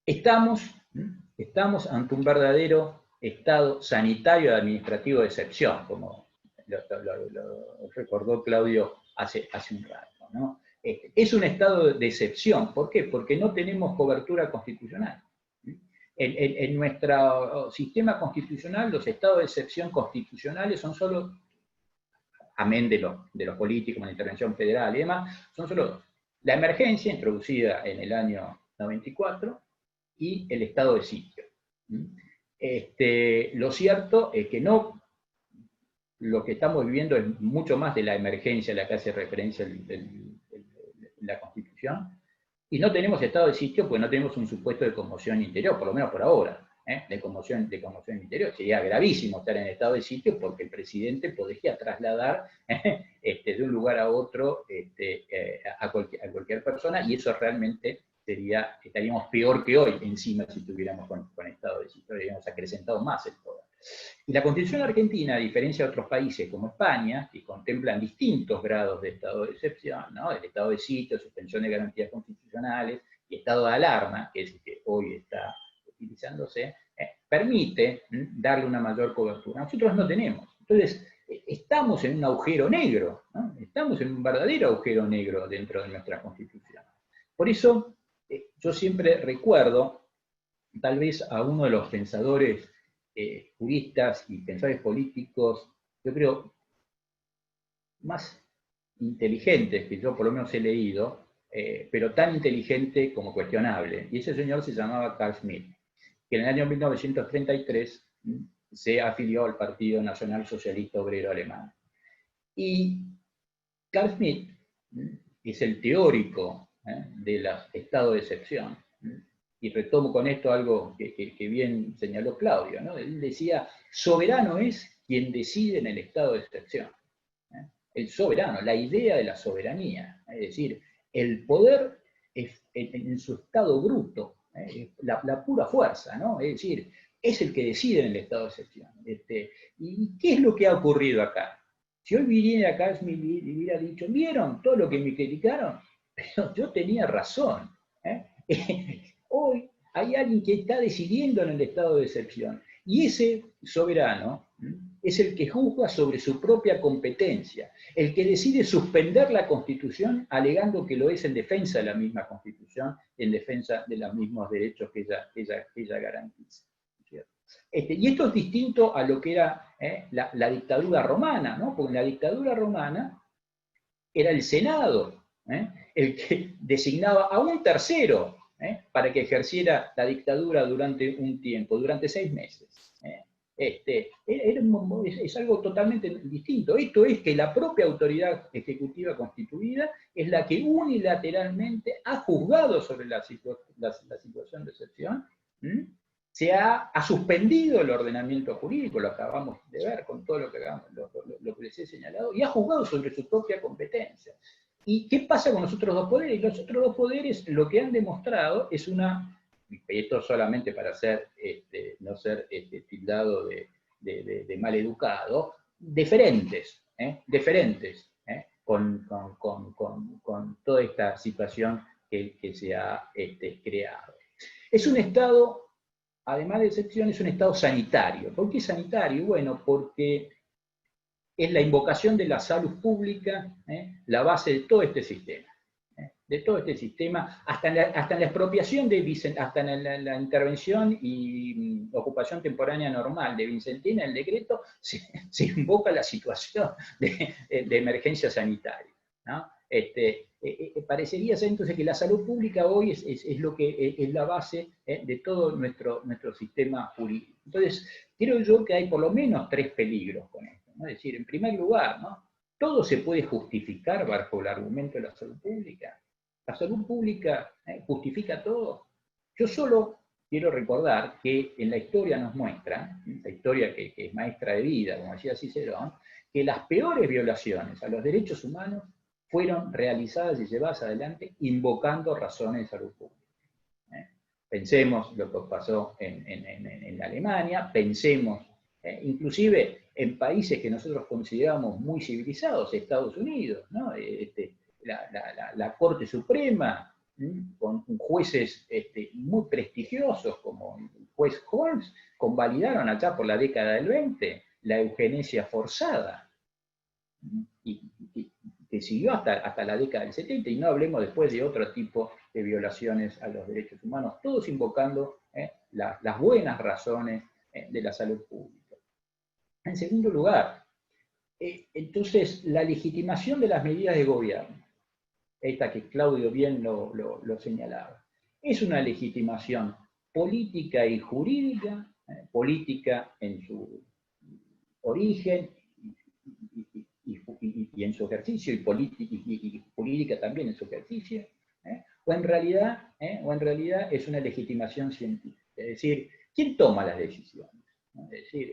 Estamos ante un verdadero estado sanitario y administrativo de excepción, como lo recordó Claudio hace un rato, ¿no? Es un estado de excepción. ¿Por qué? Porque no tenemos cobertura constitucional. En nuestro sistema constitucional, los estados de excepción constitucionales son solo, amén de los políticos, la intervención federal y demás, son solo la emergencia introducida en el año 94 y el estado de sitio. Lo cierto es que no, lo que estamos viviendo es mucho más de la emergencia a la que hace referencia la Constitución, y no tenemos estado de sitio porque no tenemos un supuesto de conmoción interior, por lo menos por ahora, de conmoción interior. Sería gravísimo estar en estado de sitio porque el presidente podría trasladar de un lugar a otro a cualquier persona, y eso realmente estaríamos peor que hoy encima si estuviéramos con estado de sitio, habríamos acrecentado más el poder. Y la Constitución argentina, a diferencia de otros países como España, que contemplan distintos grados de estado de excepción, ¿no? El estado de sitio, suspensión de garantías constitucionales y estado de alarma, que es el que hoy está utilizándose, permite darle una mayor cobertura. Nosotros no tenemos. Entonces, estamos en un agujero negro, ¿no? Estamos en un verdadero agujero negro dentro de nuestra Constitución. Por eso, yo siempre recuerdo, tal vez a uno de los pensadores juristas y pensadores políticos, yo creo, más inteligentes que yo por lo menos he leído, pero tan inteligente como cuestionable. Y ese señor se llamaba Carl Schmitt, que en el año 1933 se afilió al Partido Nacional Socialista Obrero Alemán. Y Carl Schmitt es el teórico del estado de excepción. Y retomo con esto algo que bien señaló Claudio, ¿no? Él decía, soberano es quien decide en el estado de excepción. El soberano, la idea de la soberanía, es decir, el poder en su estado bruto, la pura fuerza, ¿no? Es decir, es el que decide en el estado de excepción. ¿Y qué es lo que ha ocurrido acá? Si hoy viniera acá me hubiera dicho, ¿vieron todo lo que me criticaron? Pero yo tenía razón. Hoy hay alguien que está decidiendo en el estado de excepción, y ese soberano es el que juzga sobre su propia competencia, el que decide suspender la Constitución alegando que lo es en defensa de la misma Constitución, en defensa de los mismos derechos que ella garantiza. Y esto es distinto a lo que era la dictadura romana, ¿no? Porque en la dictadura romana era el Senado el que designaba a un tercero para que ejerciera la dictadura durante un tiempo, durante 6 meses. Es algo totalmente distinto. Esto es que la propia autoridad ejecutiva constituida es la que unilateralmente ha juzgado sobre la situación de excepción, ha suspendido el ordenamiento jurídico, lo acabamos de ver con todo lo que les he señalado, y ha juzgado sobre su propia competencia. ¿Y qué pasa con los otros dos poderes? Los otros dos poderes lo que han demostrado es y esto solamente para no ser tildado de de maleducado, deferentes, con toda esta situación que se ha creado. Es un Estado, además de excepción, es un Estado sanitario. ¿Por qué sanitario? Bueno, porque es la invocación de la salud pública, la base de todo este sistema. De todo este sistema, hasta en la expropiación, hasta en la intervención y ocupación temporánea normal de Vicentina, el decreto, se invoca la situación de emergencia sanitaria, ¿no? Parecería ser entonces que la salud pública hoy es lo que es la base de todo nuestro sistema jurídico. Entonces, creo yo que hay por lo menos 3 peligros con esto, ¿no? Es decir, en primer lugar, ¿no? Todo se puede justificar bajo el argumento de la salud pública. La salud pública justifica todo. Yo solo quiero recordar que en la historia nos muestra, la historia que es maestra de vida, como decía Cicerón, que las peores violaciones a los derechos humanos fueron realizadas y llevadas adelante invocando razones de salud pública. Pensemos lo que pasó en Alemania, pensemos inclusive en países que nosotros consideramos muy civilizados, Estados Unidos, ¿no? La Corte Suprema, con jueces muy prestigiosos como el juez Holmes, convalidaron allá por la década del 20 la eugenesia forzada, y que siguió hasta la década del 70, y no hablemos después de otro tipo de violaciones a los derechos humanos, todos invocando las buenas razones de la salud pública. En segundo lugar, entonces, la legitimación de las medidas de gobierno, esta que Claudio bien lo señalaba, es una legitimación política y jurídica, política en su origen y en su ejercicio, y jurídica también en su ejercicio, o en realidad es una legitimación científica. Es decir, ¿quién toma las decisiones? Es decir,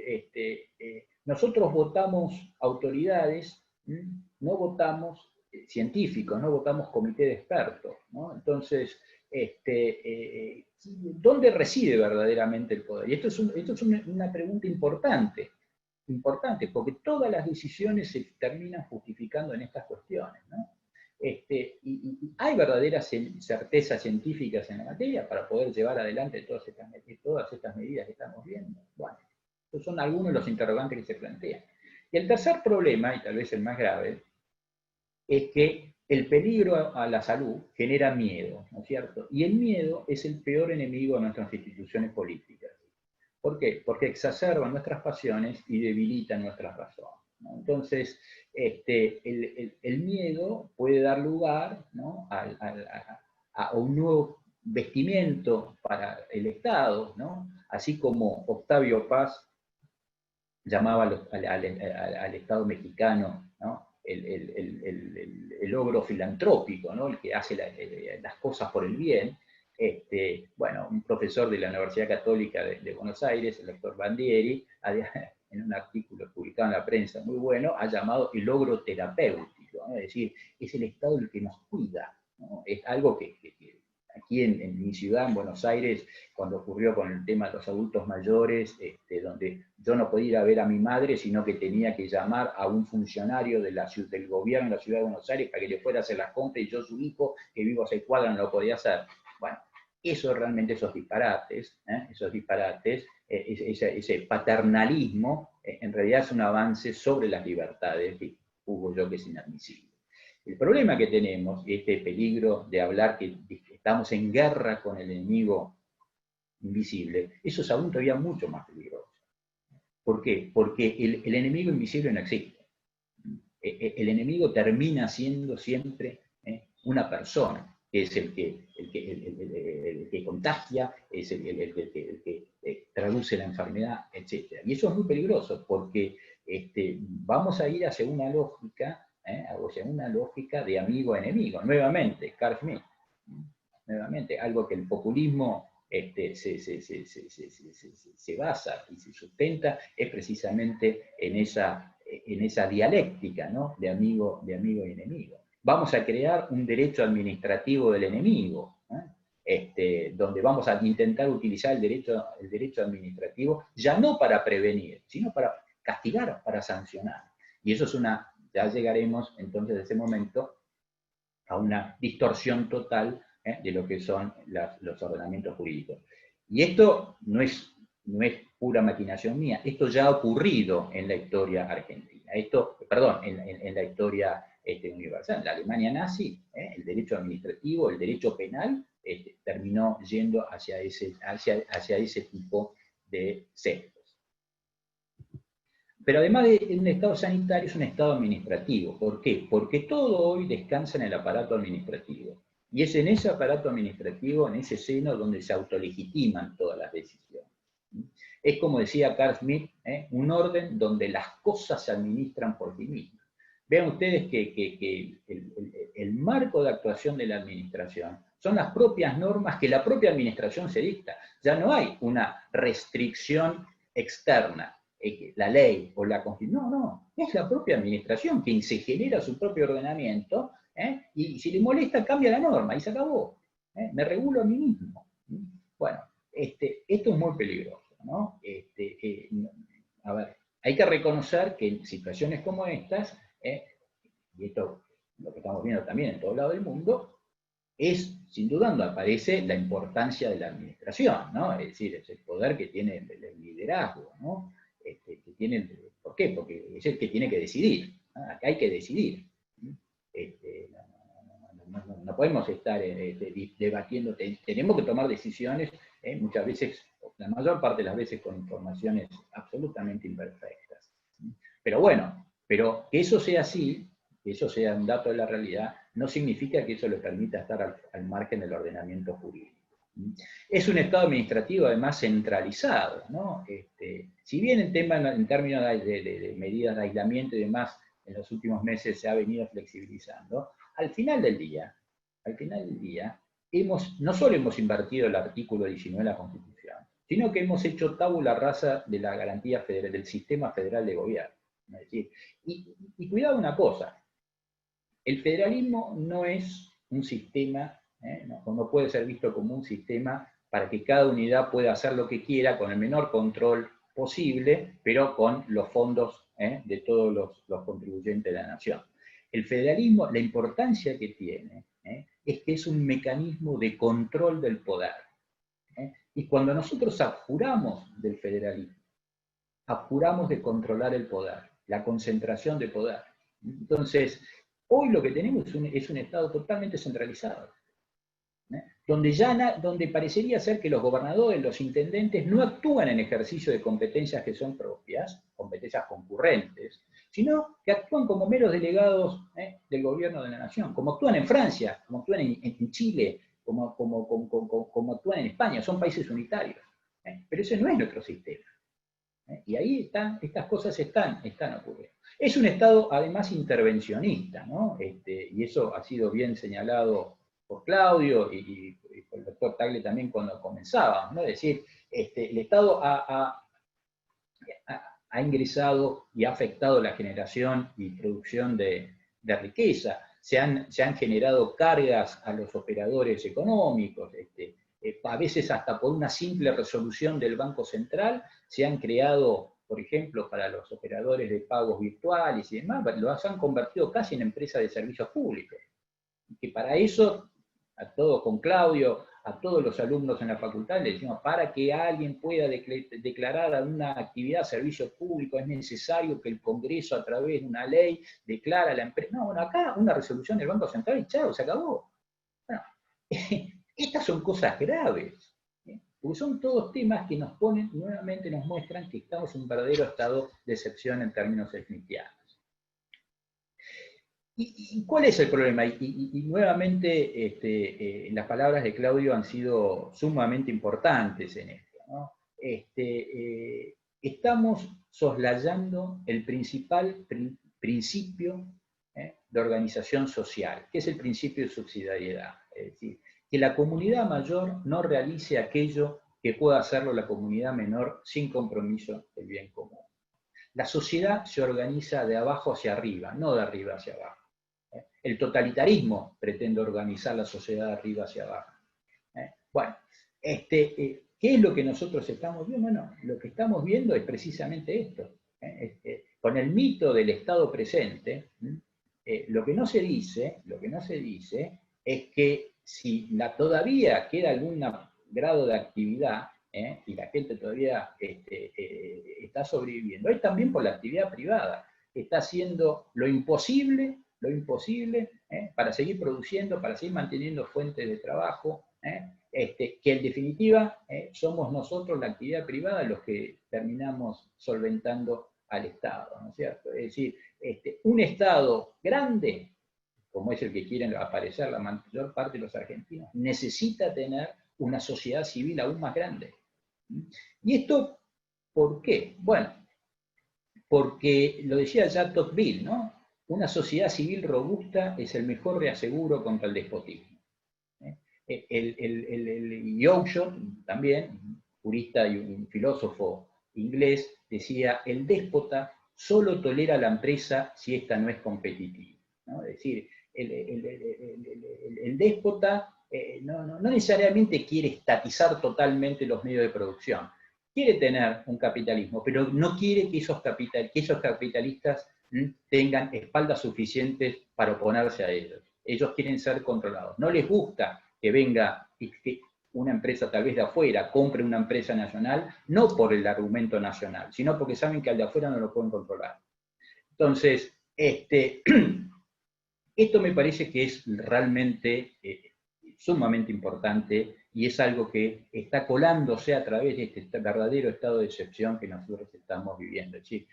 nosotros votamos autoridades, no votamos científicos, no votamos comité de expertos, ¿no? Entonces, ¿dónde reside verdaderamente el poder? Y esto es una pregunta importante, porque todas las decisiones se terminan justificando en estas cuestiones, ¿no? Y hay verdaderas certezas científicas en la materia para poder llevar adelante todas estas medidas que estamos viendo. Bueno, estos son algunos de los interrogantes que se plantean. Y el tercer problema, y tal vez el más grave, es que el peligro a la salud genera miedo, ¿no es cierto? Y el miedo es el peor enemigo de nuestras instituciones políticas. ¿Por qué? Porque exacerba nuestras pasiones y debilita nuestras razones, ¿no? Entonces, el miedo puede dar lugar, ¿no? a un nuevo vestimiento para el Estado, ¿no? Así como Octavio Paz llamaba al Estado mexicano, ¿no? el ogro filantrópico, ¿no? El que hace las cosas por el bien. Bueno, un profesor de la Universidad Católica de Buenos Aires, el doctor Bandieri, en un artículo publicado en la prensa muy bueno, ha llamado el ogro terapéutico, ¿no? Es decir, es el Estado el que nos cuida, ¿no? Es algo que aquí en mi ciudad, en Buenos Aires, cuando ocurrió con el tema de los adultos mayores, donde yo no podía ir a ver a mi madre, sino que tenía que llamar a un funcionario del gobierno de la ciudad de Buenos Aires para que le fuera a hacer las compras, y yo, su hijo, que vivo a 6 cuadras, no lo podía hacer. Bueno, eso realmente, esos disparates, ese paternalismo, en realidad es un avance sobre las libertades, que juzgo yo que es inadmisible. El problema que tenemos, este peligro de hablar que estamos en guerra con el enemigo invisible, eso es aún todavía mucho más peligroso. ¿Por qué? Porque el enemigo invisible no existe. El enemigo termina siendo siempre una persona, que es el que contagia, es el que traduce la enfermedad, etc. Y eso es muy peligroso, porque vamos a ir hacia una lógica, de amigo-enemigo. Nuevamente, Carl Schmitt. Nuevamente, algo que el populismo se basa y se sustenta es precisamente en esa dialéctica, ¿no? de amigo y enemigo. Vamos a crear un derecho administrativo del enemigo, donde vamos a intentar utilizar el derecho administrativo, ya no para prevenir, sino para castigar, para sancionar. Y eso es ya llegaremos entonces de ese momento a una distorsión total de lo que son los ordenamientos jurídicos. Y esto no es pura maquinación mía, esto ya ha ocurrido en la historia argentina, en la historia universal. En la Alemania nazi, el derecho administrativo, el derecho penal, terminó yendo hacia ese tipo de centros. Pero además de un estado sanitario, es un estado administrativo. ¿Por qué? Porque todo hoy descansa en el aparato administrativo. Y es en ese aparato administrativo, en ese seno, donde se autolegitiman todas las decisiones. Es como decía Carl Schmitt, un orden donde las cosas se administran por sí mismas. Vean ustedes que el marco de actuación de la administración son las propias normas que la propia administración se dicta. Ya no hay una restricción externa, la ley o la constitución. No, es la propia administración quien se genera su propio ordenamiento, y si le molesta cambia la norma y se acabó. Me regulo a mí mismo. Bueno, esto es muy peligroso, ¿no? A ver, hay que reconocer que en situaciones como estas, y esto lo que estamos viendo también en todo lado del mundo, sin duda donde aparece la importancia de la administración, ¿no? Es decir, es el poder que tiene el liderazgo, ¿no? ¿Por qué? Porque es el que tiene que decidir, ¿no? Acá hay que decidir. No podemos estar debatiendo, tenemos que tomar decisiones, muchas veces, la mayor parte de las veces con informaciones absolutamente imperfectas. Pero bueno, que eso sea así, que eso sea un dato de la realidad, no significa que eso le permita estar al margen del ordenamiento jurídico. Es un Estado administrativo además centralizado, ¿no? Si bien en términos de medidas de aislamiento y demás, en los últimos meses se ha venido flexibilizando, al final del día, no solo hemos invertido el artículo 19 de la Constitución, sino que hemos hecho tabula rasa de la garantía federal, del sistema federal de gobierno. Es decir, y cuidado una cosa, el federalismo no es un sistema, no puede ser visto como un sistema para que cada unidad pueda hacer lo que quiera con el menor control posible, pero con los fondos de todos los contribuyentes de la nación. El federalismo, la importancia que tiene, es que es un mecanismo de control del poder. Y cuando nosotros abjuramos del federalismo, abjuramos de controlar el poder, la concentración de poder. Entonces, hoy lo que tenemos es un Estado totalmente centralizado, donde parecería ser que los gobernadores, los intendentes, no actúan en ejercicio de competencias que son propias, competencias concurrentes, sino que actúan como meros delegados del gobierno de la nación, como actúan en Francia, como actúan en Chile, como actúan en España, son países unitarios. Pero ese no es nuestro sistema. Y ahí estas cosas están ocurriendo. Es un Estado además intervencionista, ¿no? Y eso ha sido bien señalado por Claudio y por el doctor Tagle también cuando comenzábamos, ¿no? Es decir, el Estado ha ingresado y ha afectado la generación y producción de riqueza. Se han generado cargas a los operadores económicos, a veces hasta por una simple resolución del Banco Central, se han creado, por ejemplo, para los operadores de pagos virtuales y demás, los han convertido casi en empresas de servicios públicos. Y que para eso, con Claudio, a todos los alumnos en la facultad le decimos, para que alguien pueda declarar una actividad servicio público es necesario que el Congreso a través de una ley declara a la empresa. No, bueno, acá una resolución del Banco Central y chao, se acabó. Bueno, estas son cosas graves, porque son todos temas que nuevamente nos muestran que estamos en un verdadero estado de excepción en términos smithianos. ¿Y cuál es el problema? Y nuevamente las palabras de Claudio han sido sumamente importantes en esto, ¿no? Estamos soslayando el principal principio de organización social, que es el principio de subsidiariedad. Es decir, que la comunidad mayor no realice aquello que pueda hacerlo la comunidad menor sin compromiso del bien común. La sociedad se organiza de abajo hacia arriba, no de arriba hacia abajo. El totalitarismo pretende organizar la sociedad de arriba hacia abajo. Bueno, ¿qué es lo que nosotros estamos viendo? Bueno, lo que estamos viendo es precisamente esto. Con el mito del Estado presente, lo que no se dice es que si todavía queda algún grado de actividad, y la gente todavía está sobreviviendo, es también por la actividad privada, que está haciendo lo imposible para seguir produciendo, para seguir manteniendo fuentes de trabajo, que en definitiva somos nosotros, la actividad privada, los que terminamos solventando al Estado, ¿no es cierto? Es decir, un Estado grande, como es el que quieren aparecer la mayor parte de los argentinos, necesita tener una sociedad civil aún más grande. ¿Y esto por qué? Bueno, porque lo decía ya Tocqueville, ¿no? Una sociedad civil robusta es el mejor reaseguro contra el despotismo. El Oakeshott, también, jurista y un filósofo inglés, decía, el déspota solo tolera la empresa si ésta no es competitiva, ¿no? Es decir, el déspota no necesariamente quiere estatizar totalmente los medios de producción. Quiere tener un capitalismo, pero no quiere que esos capitalistas tengan espaldas suficientes para oponerse a ellos. Ellos quieren ser controlados. No les gusta que venga una empresa tal vez de afuera, compre una empresa nacional, no por el argumento nacional, sino porque saben que al de afuera no lo pueden controlar. Entonces, esto me parece que es realmente sumamente importante y es algo que está colándose a través de este verdadero estado de excepción que nosotros estamos viviendo. Es decir,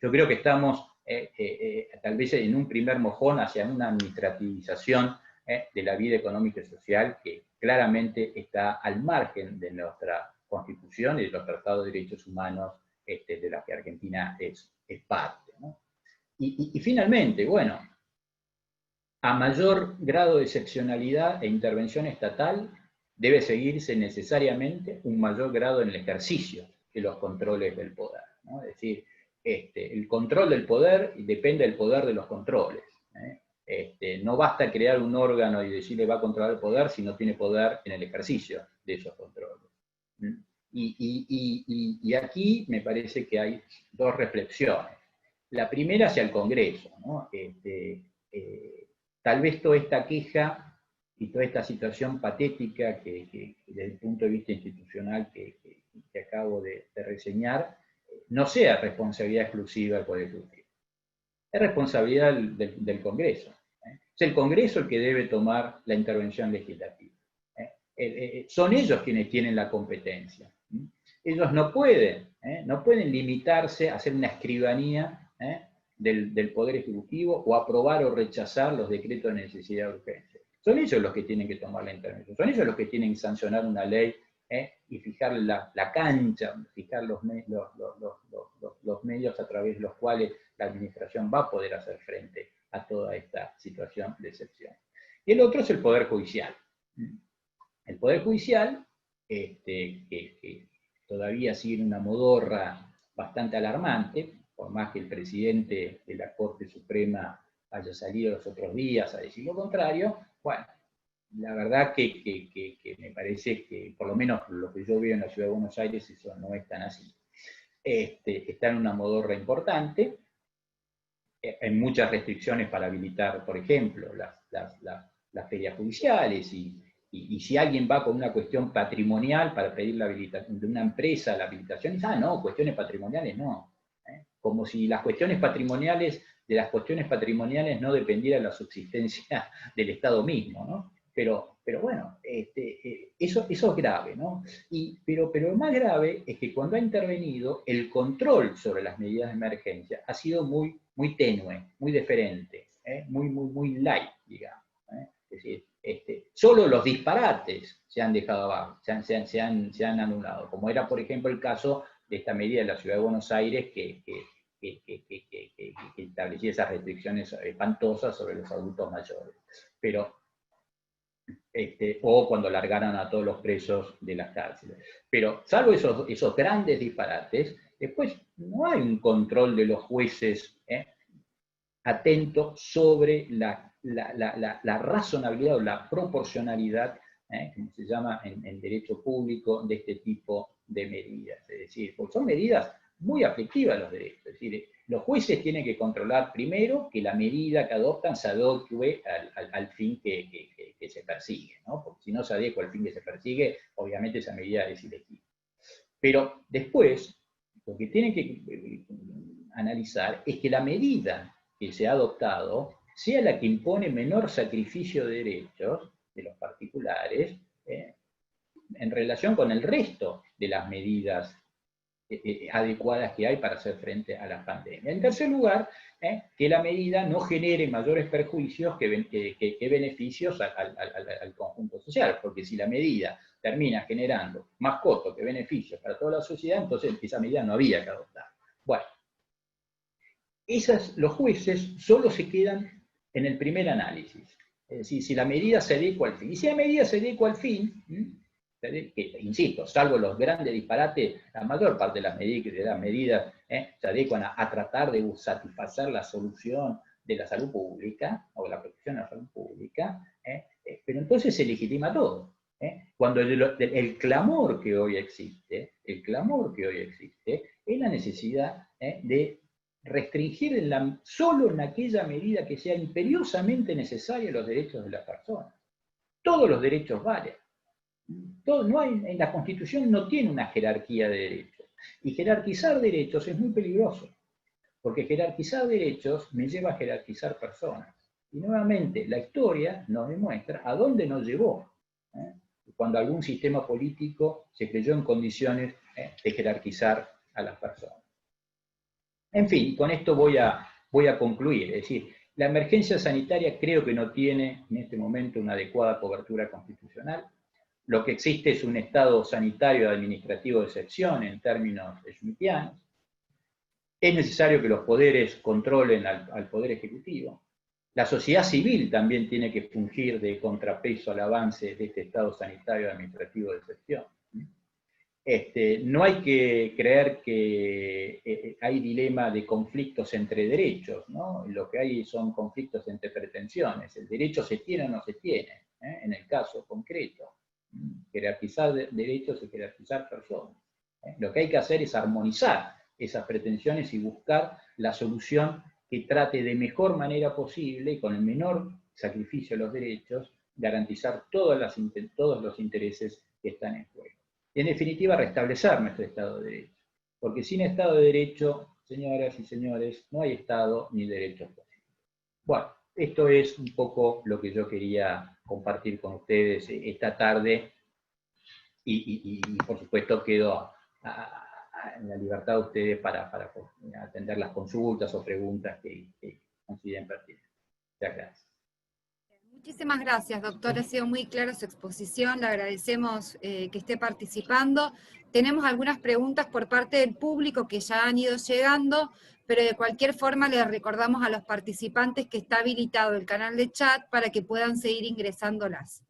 yo creo que estamos tal vez en un primer mojón hacia una administrativización de la vida económica y social que claramente está al margen de nuestra Constitución y de los tratados de derechos humanos de la que Argentina es parte, ¿no? Y finalmente, bueno, a mayor grado de excepcionalidad e intervención estatal, debe seguirse necesariamente un mayor grado en el ejercicio de los controles del poder, ¿no? Es decir, el control del poder depende del poder de los controles. No basta crear un órgano y decirle va a controlar el poder si no tiene poder en el ejercicio de esos controles. Y aquí me parece que hay dos reflexiones. La primera hacia el Congreso, ¿no? Tal vez toda esta queja y toda esta situación patética que desde el punto de vista institucional que acabo de reseñar, no sea responsabilidad exclusiva del Poder Ejecutivo. Es responsabilidad del Congreso. Es el Congreso el que debe tomar la intervención legislativa. Son ellos quienes tienen la competencia. Ellos no pueden limitarse a hacer una escribanía del Poder Ejecutivo o aprobar o rechazar los decretos de necesidad de urgencia. Son ellos los que tienen que tomar la intervención, son ellos los que tienen que sancionar una ley y fijar la cancha, fijar los medios a través de los cuales la administración va a poder hacer frente a toda esta situación de excepción. Y el otro es el Poder Judicial. El Poder Judicial, que todavía sigue en una modorra bastante alarmante, por más que el presidente de la Corte Suprema haya salido los otros días a decir lo contrario, bueno, la verdad que me parece que, por lo menos lo que yo veo en la Ciudad de Buenos Aires, eso no es tan así. Está en una modorra importante, hay muchas restricciones para habilitar, por ejemplo, las ferias judiciales, y si alguien va con una cuestión patrimonial para pedir la habilitación de una empresa, la habilitación, no, cuestiones patrimoniales no. Como si las cuestiones patrimoniales, de las cuestiones patrimoniales no dependiera la subsistencia del Estado mismo, ¿no? Pero bueno, eso es grave, ¿no? Pero lo más grave es que cuando ha intervenido, el control sobre las medidas de emergencia ha sido muy, muy tenue, muy deferente, muy light, digamos. Es decir, solo los disparates se han dejado abajo, se han anulado, como era, por ejemplo, el caso de esta medida de la Ciudad de Buenos Aires que establecía esas restricciones espantosas sobre los adultos mayores. Pero o cuando largaron a todos los presos de las cárceles. Pero salvo esos grandes disparates, después no hay un control de los jueces atento sobre la razonabilidad o la proporcionalidad como se llama en derecho público, de este tipo de medidas. Es decir, porque son medidas muy aflictivas a los derechos. Es decir, los jueces tienen que controlar primero que la medida que adoptan se adecue al fin que se persigue, ¿no? Porque si no se adecua al fin que se persigue, obviamente esa medida es ilegítima. Pero después, lo que tienen que analizar es que la medida que se ha adoptado sea la que impone menor sacrificio de derechos de los particulares en relación con el resto de las medidas adecuadas que hay para hacer frente a la pandemia. En tercer lugar, que la medida no genere mayores perjuicios que beneficios al conjunto social, porque si la medida termina generando más costos que beneficios para toda la sociedad, entonces esa medida no había que adoptar. Bueno, los jueces solo se quedan en el primer análisis, es decir, si la medida se adecua al fin. Y si la medida se adecua al fin, que, insisto, salvo los grandes disparates, la mayor parte de las medidas se adecuan a tratar de satisfacer la solución de la salud pública, o la protección de la salud pública, pero entonces se legitima todo. Cuando el clamor que hoy existe, es la necesidad de restringir solo en aquella medida que sea imperiosamente necesaria los derechos de las personas. Todos los derechos valen. En la Constitución no tiene una jerarquía de derechos. Y jerarquizar derechos es muy peligroso, porque jerarquizar derechos me lleva a jerarquizar personas. Y nuevamente, la historia nos demuestra a dónde nos llevó, cuando algún sistema político se creyó en condiciones de jerarquizar a las personas. En fin, con esto voy a concluir. Es decir, la emergencia sanitaria creo que no tiene en este momento una adecuada cobertura constitucional. Lo que existe es un estado sanitario administrativo de excepción en términos smithianos. Es necesario que los poderes controlen al poder ejecutivo. La sociedad civil también tiene que fungir de contrapeso al avance de este estado sanitario administrativo de excepción. No hay que creer que hay dilema de conflictos entre derechos, ¿no? Lo que hay son conflictos entre pretensiones. El derecho se tiene o no se tiene, en el caso concreto. Jerarquizar derechos y jerarquizar personas. Lo que hay que hacer es armonizar esas pretensiones y buscar la solución que trate de mejor manera posible y con el menor sacrificio de los derechos, garantizar todos los intereses que están en juego. Y en definitiva, restablecer nuestro Estado de Derecho. Porque sin Estado de Derecho, señoras y señores, no hay Estado ni derechos posibles. Bueno, esto es un poco lo que yo quería compartir con ustedes esta tarde y por supuesto quedo en la libertad de ustedes para atender las consultas o preguntas que consideren pertinentes. Muchas gracias. Muchísimas gracias, doctor. Ha sido muy clara su exposición. Le agradecemos que esté participando. Tenemos algunas preguntas por parte del público que ya han ido llegando, pero de cualquier forma les recordamos a los participantes que está habilitado el canal de chat para que puedan seguir ingresándolas.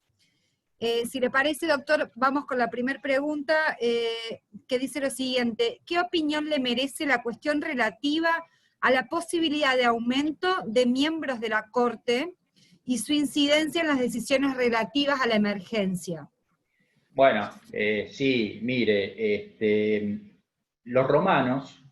Si le parece, doctor, vamos con la primera pregunta, que dice lo siguiente: ¿qué opinión le merece la cuestión relativa a la posibilidad de aumento de miembros de la Corte y su incidencia en las decisiones relativas a la emergencia? Bueno, sí, mire, los romanos,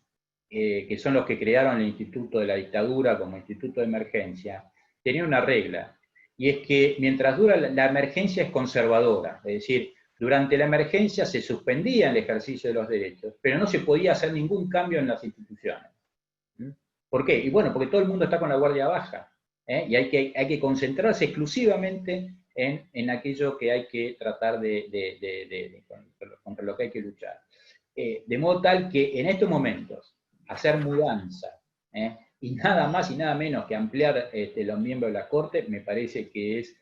que son los que crearon el Instituto de la Dictadura como Instituto de Emergencia, tenían una regla, y es que mientras dura la emergencia es conservadora, es decir, durante la emergencia se suspendía el ejercicio de los derechos, pero no se podía hacer ningún cambio en las instituciones. ¿Por qué? Y bueno, porque todo el mundo está con la guardia baja, y hay que concentrarse exclusivamente en aquello que hay que tratar contra lo que hay que luchar. De modo tal que en estos momentos, hacer mudanza, y nada más y nada menos que ampliar los miembros de la Corte, me parece que es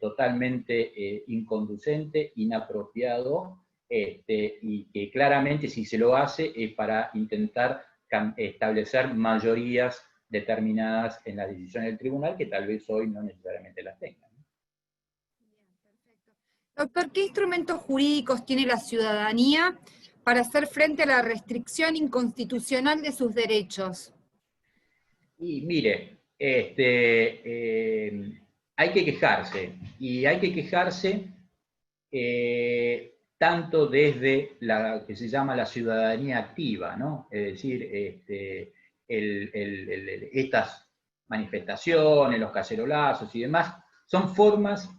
totalmente inconducente, inapropiado, y que claramente si se lo hace es para intentar establecer mayorías determinadas en las decisiones del tribunal que tal vez hoy no necesariamente las tengan. Doctor, ¿qué instrumentos jurídicos tiene la ciudadanía para hacer frente a la restricción inconstitucional de sus derechos? Y mire, hay que quejarse, y hay que quejarse tanto desde la que se llama la ciudadanía activa, ¿no? Es decir, estas manifestaciones, los cacerolazos y demás, son formas,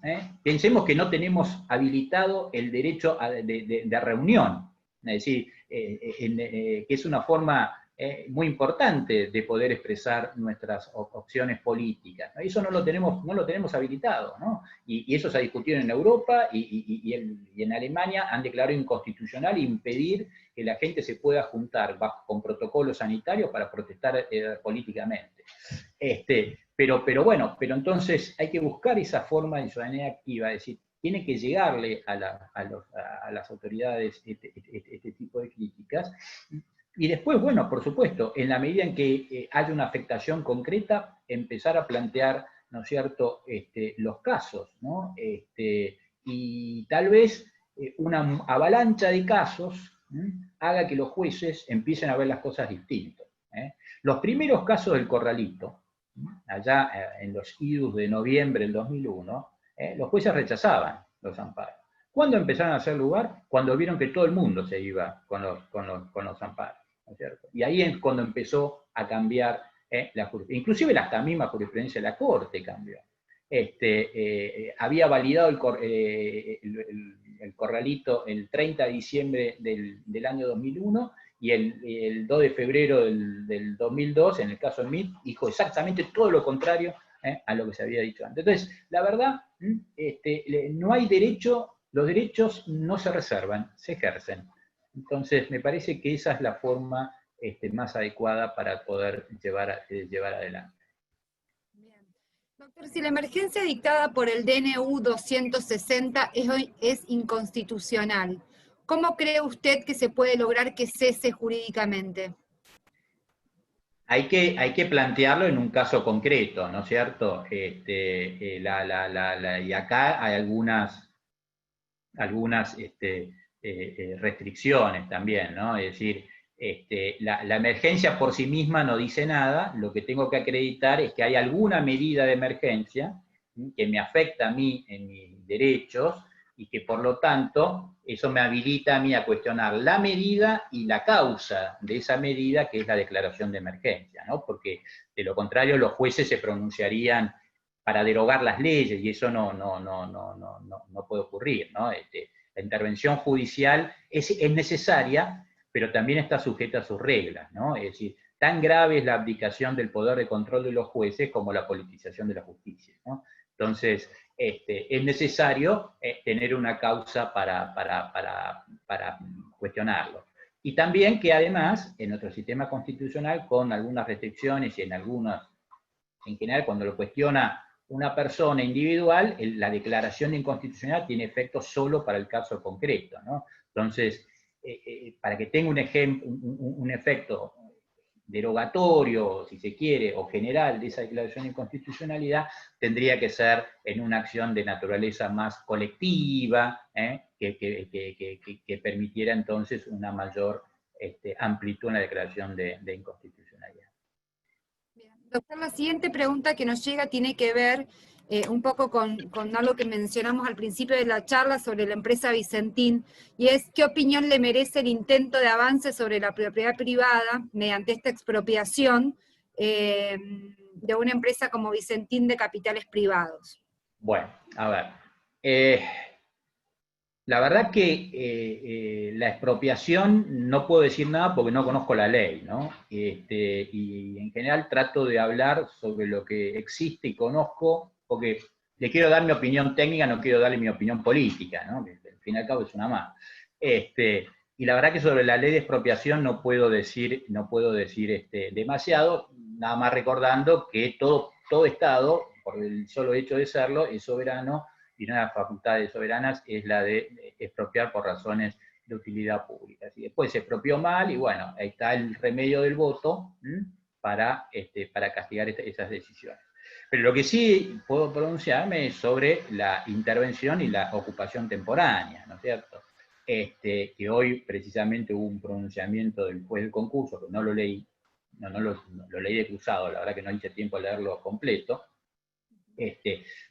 pensemos que no tenemos habilitado el derecho de reunión, es decir, que es una forma muy importante de poder expresar nuestras opciones políticas. Eso no lo tenemos habilitado, ¿no? Y eso se ha discutido en Europa y en Alemania han declarado inconstitucional impedir que la gente se pueda juntar con protocolos sanitarios para protestar políticamente. Pero bueno, pero entonces hay que buscar esa forma de ciudadanía activa, es decir, tiene que llegarle a las autoridades este tipo de críticas. Y después, bueno, por supuesto, en la medida en que haya una afectación concreta, empezar a plantear, ¿no es cierto?, los casos, ¿no? Y tal vez una avalancha de casos haga que los jueces empiecen a ver las cosas distintas. Los primeros casos del Corralito, allá en los idus de noviembre del 2001, los jueces rechazaban los amparos. ¿Cuándo empezaron a hacer lugar? Cuando vieron que todo el mundo se iba con los amparos, ¿no es cierto? Y ahí es cuando empezó a cambiar la jurisprudencia. Inclusive la misma jurisprudencia de la Corte cambió. Había validado el Corralito el 30 de diciembre del año 2001, y el 2 de febrero del 2002, en el caso de Smith, dijo exactamente todo lo contrario a lo que se había dicho antes. Entonces, la verdad, no hay derecho, los derechos no se reservan, se ejercen. Entonces, me parece que esa es la forma más adecuada para poder llevar adelante. Bien. Doctor, si la emergencia dictada por el DNU 260 es inconstitucional, ¿cómo cree usted que se puede lograr que cese jurídicamente? Hay que plantearlo en un caso concreto, ¿no es cierto? Y acá hay algunas restricciones también, ¿no? Es decir, la emergencia por sí misma no dice nada, lo que tengo que acreditar es que hay alguna medida de emergencia que me afecta a mí en mis derechos, y que por lo tanto eso me habilita a mí a cuestionar la medida y la causa de esa medida, que es la declaración de emergencia, ¿no? Porque de lo contrario los jueces se pronunciarían para derogar las leyes, y eso no puede ocurrir, ¿no? La intervención judicial es necesaria, pero también está sujeta a sus reglas, ¿no? Es decir, tan grave es la abdicación del poder de control de los jueces como la politización de la justicia, ¿no? Entonces, es necesario tener una causa para cuestionarlo. Y también que además, en nuestro sistema constitucional, con algunas restricciones y en general, cuando lo cuestiona una persona individual, la declaración de inconstitucionalidad tiene efecto solo para el caso concreto, ¿no? Entonces, para que tenga un efecto derogatorio, si se quiere, o general de esa declaración de inconstitucionalidad, tendría que ser en una acción de naturaleza más colectiva, que permitiera entonces una mayor amplitud en la declaración de inconstitucionalidad. Bien. Doctor, la siguiente pregunta que nos llega tiene que ver un poco con algo que mencionamos al principio de la charla sobre la empresa Vicentín, y es ¿qué opinión le merece el intento de avance sobre la propiedad privada mediante esta expropiación de una empresa como Vicentín de capitales privados? Bueno, a ver, la verdad que la expropiación no puedo decir nada porque no conozco la ley, ¿no? Y en general trato de hablar sobre lo que existe y conozco, porque le quiero dar mi opinión técnica, no quiero darle mi opinión política, ¿no? Que al fin y al cabo es una más. Y la verdad que sobre la ley de expropiación no puedo decir demasiado, nada más recordando que todo Estado, por el solo hecho de serlo, es soberano, y una de las facultades soberanas es la de expropiar por razones de utilidad pública. Y después se expropió mal, y bueno, ahí está el remedio del voto para castigar esas decisiones. Pero lo que sí puedo pronunciarme es sobre la intervención y la ocupación temporánea, ¿no es cierto? Que hoy precisamente hubo un pronunciamiento del juez del concurso, que no lo leí, lo leí de cruzado, la verdad que no hice tiempo de leerlo completo,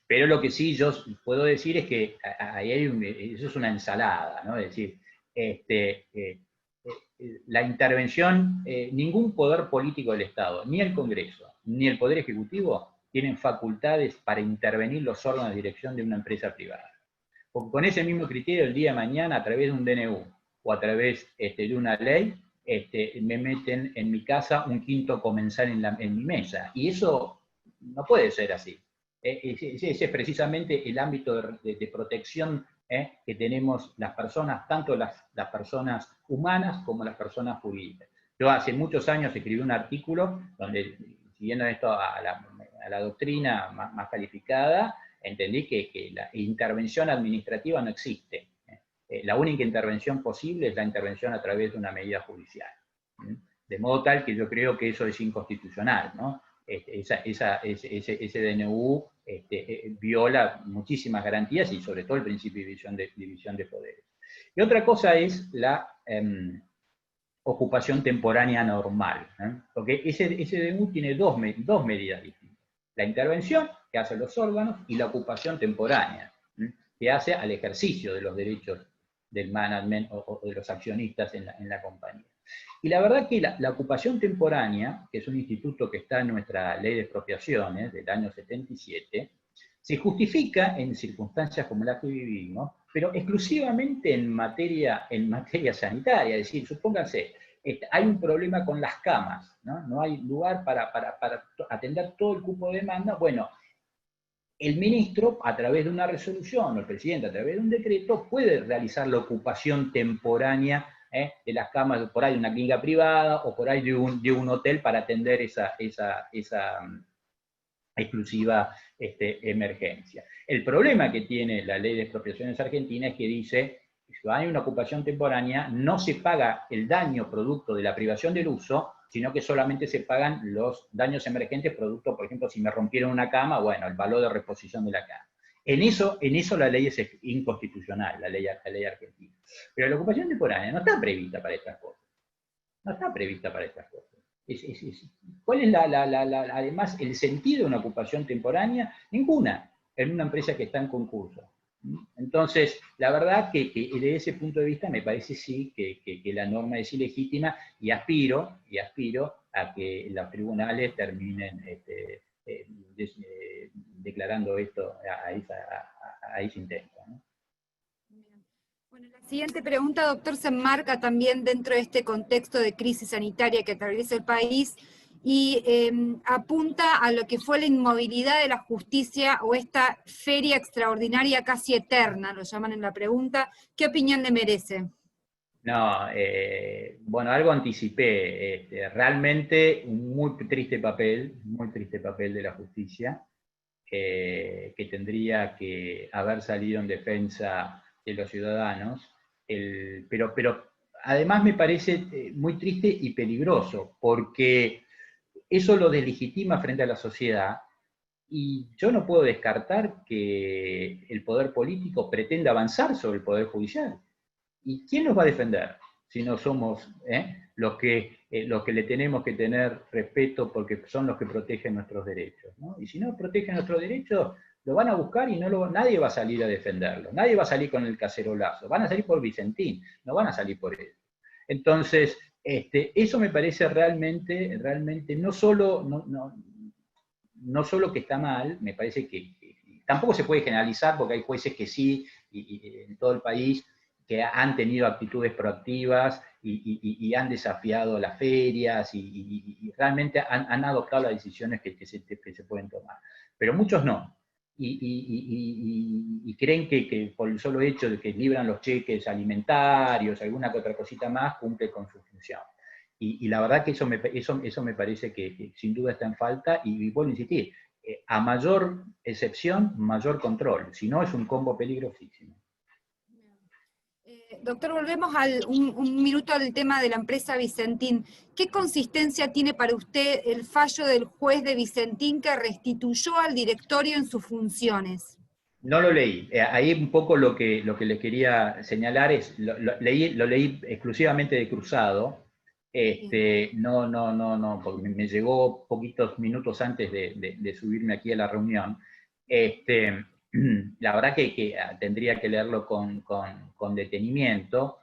Pero lo que sí yo puedo decir es que ahí eso es una ensalada, ¿no? Es decir, la intervención, ningún poder político del Estado, ni el Congreso, ni el Poder Ejecutivo, tienen facultades para intervenir los órganos de dirección de una empresa privada. Porque con ese mismo criterio, el día de mañana, a través de un DNU o a través de una ley, me meten en mi casa un quinto comensal en mi mesa. Y eso no puede ser así. Ese es precisamente el ámbito de protección que tenemos las personas, tanto las personas humanas como las personas jurídicas. Yo hace muchos años escribí un artículo donde, siguiendo esto a la doctrina más calificada, entendí que la intervención administrativa no existe. La única intervención posible es la intervención a través de una medida judicial. De modo tal que yo creo que eso es inconstitucional, ¿no? Ese DNU viola muchísimas garantías y sobre todo el principio de división de poderes. Y otra cosa es la ocupación temporánea normal, porque ese DNU tiene dos medidas distintas. La intervención, que hacen los órganos, y la ocupación temporánea, que hace al ejercicio de los derechos del management o de los accionistas en la compañía. Y la verdad que la ocupación temporánea, que es un instituto que está en nuestra ley de expropiaciones del año 77, se justifica en circunstancias como las que vivimos, pero exclusivamente en materia sanitaria. Es decir, supónganse, hay un problema con las camas, no hay lugar para atender todo el cupo de demanda. Bueno, el ministro, a través de una resolución, o el presidente, a través de un decreto, puede realizar la ocupación temporánea de las camas, por ahí de una clínica privada, o por ahí de un hotel para atender esa exclusiva emergencia. El problema que tiene la ley de expropiaciones argentina es que dice, si hay una ocupación temporánea, no se paga el daño producto de la privación del uso, sino que solamente se pagan los daños emergentes producto, por ejemplo, si me rompieron una cama, bueno, el valor de reposición de la cama. En eso la ley es inconstitucional, la ley argentina. Pero la ocupación temporánea no está prevista para estas cosas. No está prevista para estas cosas. ¿Cuál es además el sentido de una ocupación temporánea? Ninguna, en una empresa que está en concurso. Entonces, la verdad que desde ese punto de vista me parece sí que la norma es ilegítima y aspiro a que los tribunales terminen declarando esto a ese intento, ¿no? Bueno, la siguiente pregunta, doctor, se enmarca también dentro de este contexto de crisis sanitaria que atraviesa el país y apunta a lo que fue la inmovilidad de la justicia o esta feria extraordinaria casi eterna, lo llaman en la pregunta. ¿Qué opinión le merece? No, bueno, algo anticipé. Realmente un muy triste papel de la justicia, que tendría que haber salido en defensa de los ciudadanos, pero además me parece muy triste y peligroso, porque eso lo deslegitima frente a la sociedad, y yo no puedo descartar que el poder político pretenda avanzar sobre el poder judicial. ¿Y quién nos va a defender si no somos los que le tenemos que tener respeto porque son los que protegen nuestros derechos, ¿no? Y si no protegen nuestros derechos, lo van a buscar y nadie va a salir a defenderlo, nadie va a salir con el cacerolazo, van a salir por Vicentín, no van a salir por él. Entonces, eso me parece realmente no solo que está mal, me parece que tampoco se puede generalizar porque hay jueces que sí, y en todo el país, que han tenido actitudes proactivas y han desafiado las ferias y realmente han adoptado las decisiones que se pueden tomar. Pero muchos no. Y creen que por el solo hecho de que libran los cheques alimentarios, alguna que otra cosita más, cumple con su función. Y la verdad que eso me parece que sin duda está en falta, y vuelvo a insistir, a mayor excepción, mayor control, si no es un combo peligrosísimo. Doctor, volvemos un minuto al tema de la empresa Vicentín. ¿Qué consistencia tiene para usted el fallo del juez de Vicentín que restituyó al directorio en sus funciones? No lo leí. Ahí un poco lo que les quería señalar es, lo leí exclusivamente de cruzado. No, porque me llegó poquitos minutos antes de subirme aquí a la reunión. La verdad que tendría que leerlo con detenimiento.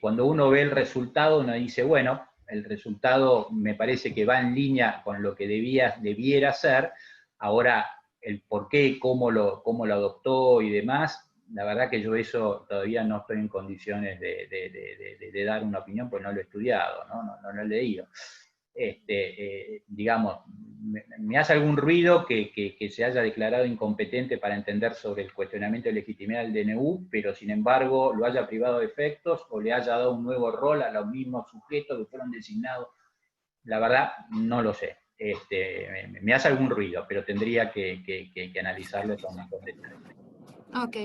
Cuando uno ve el resultado, uno dice, bueno, el resultado me parece que va en línea con lo que debiera ser. Ahora, el por qué, cómo lo adoptó y demás, la verdad que yo eso todavía no estoy en condiciones de dar una opinión, pues no lo he estudiado, no lo he leído. Digamos, me hace algún ruido que se haya declarado incompetente para entender sobre el cuestionamiento de legitimidad del DNU, pero sin embargo lo haya privado de efectos o le haya dado un nuevo rol a los mismos sujetos que fueron designados. La verdad, no lo sé. Me hace algún ruido, pero tendría que analizarlo con detalle. Ok.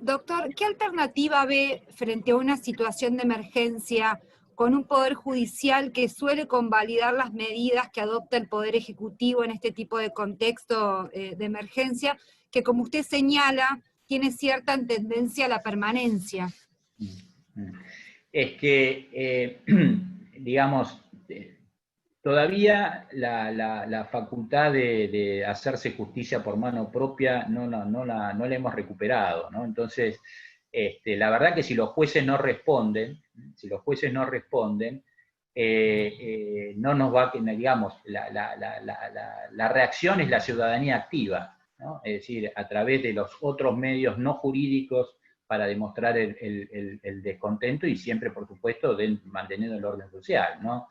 Doctor, ¿qué alternativa ve frente a una situación de emergencia con un poder judicial que suele convalidar las medidas que adopta el Poder Ejecutivo en este tipo de contexto de emergencia, que como usted señala, tiene cierta tendencia a la permanencia? Es que, digamos, todavía la facultad de hacerse justicia por mano propia no la hemos recuperado, ¿no? Entonces, la verdad que si los jueces no responden, no nos va, digamos, la reacción es la ciudadanía activa, ¿no? Es decir, a través de los otros medios no jurídicos para demostrar el descontento y siempre, por supuesto, manteniendo el orden social, ¿no?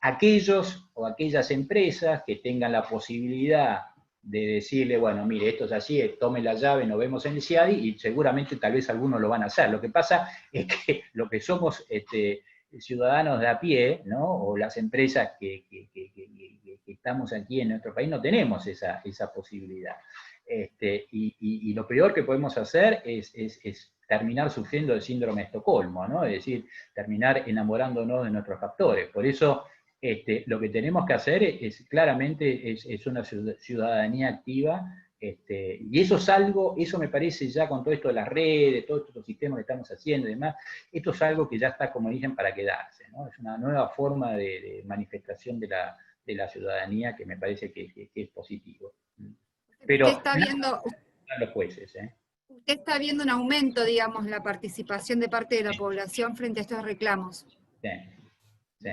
Aquellos o aquellas empresas que tengan la posibilidad de decirle, bueno, mire, esto es así, tome la llave, nos vemos en el CIADI, y seguramente tal vez algunos lo van a hacer. Lo que pasa es que lo que somos ciudadanos de a pie, ¿no? O las empresas que estamos aquí en nuestro país, no tenemos esa posibilidad. Y lo peor que podemos hacer es terminar sufriendo el síndrome de Estocolmo, ¿no? Es decir, terminar enamorándonos de nuestros captores. Por eso, lo que tenemos que hacer claramente es una ciudadanía activa, y eso es algo, eso me parece ya con todo esto de las redes, todos estos sistemas que estamos haciendo y demás, esto es algo que ya está, como dicen, para quedarse, ¿no? Es una nueva forma de manifestación de la ciudadanía que me parece que es positivo. Pero usted está viendo, los jueces, usted está viendo un aumento, digamos, en la participación de parte de la población frente a estos reclamos. Sí, sí.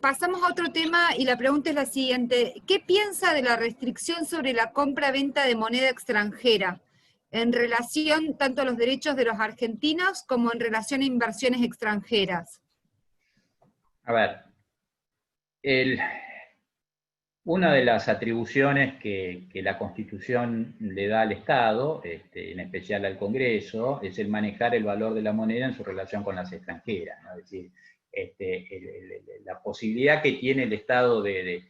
Pasamos a otro tema y la pregunta es la siguiente. ¿Qué piensa de la restricción sobre la compra-venta de moneda extranjera en relación tanto a los derechos de los argentinos como en relación a inversiones extranjeras? A ver, una de las atribuciones que la Constitución le da al Estado, en especial al Congreso, es el manejar el valor de la moneda en su relación con las extranjeras, ¿no? Es decir, la posibilidad que tiene el Estado de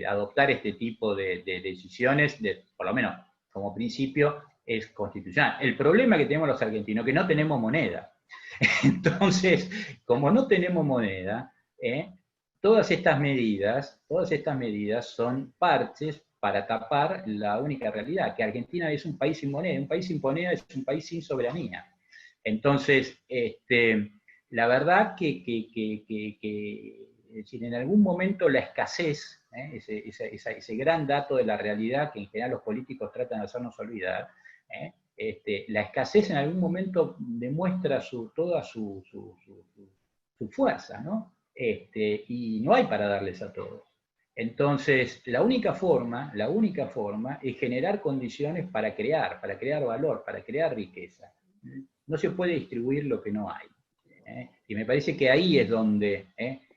adoptar este tipo de decisiones, por lo menos como principio, es constitucional. El problema que tenemos los argentinos es que no tenemos moneda. Entonces, como no tenemos moneda, todas estas medidas son parches para tapar la única realidad, que Argentina es un país sin moneda. Un país sin moneda es un país sin soberanía. Entonces, la verdad que si en algún momento la escasez, ese gran dato de la realidad que en general los políticos tratan de hacernos olvidar, la escasez en algún momento demuestra toda su fuerza, ¿no? Y no hay para darles a todos. Entonces, la única forma es generar condiciones para crear valor, para crear riqueza. No se puede distribuir lo que no hay. Y me parece que ahí es donde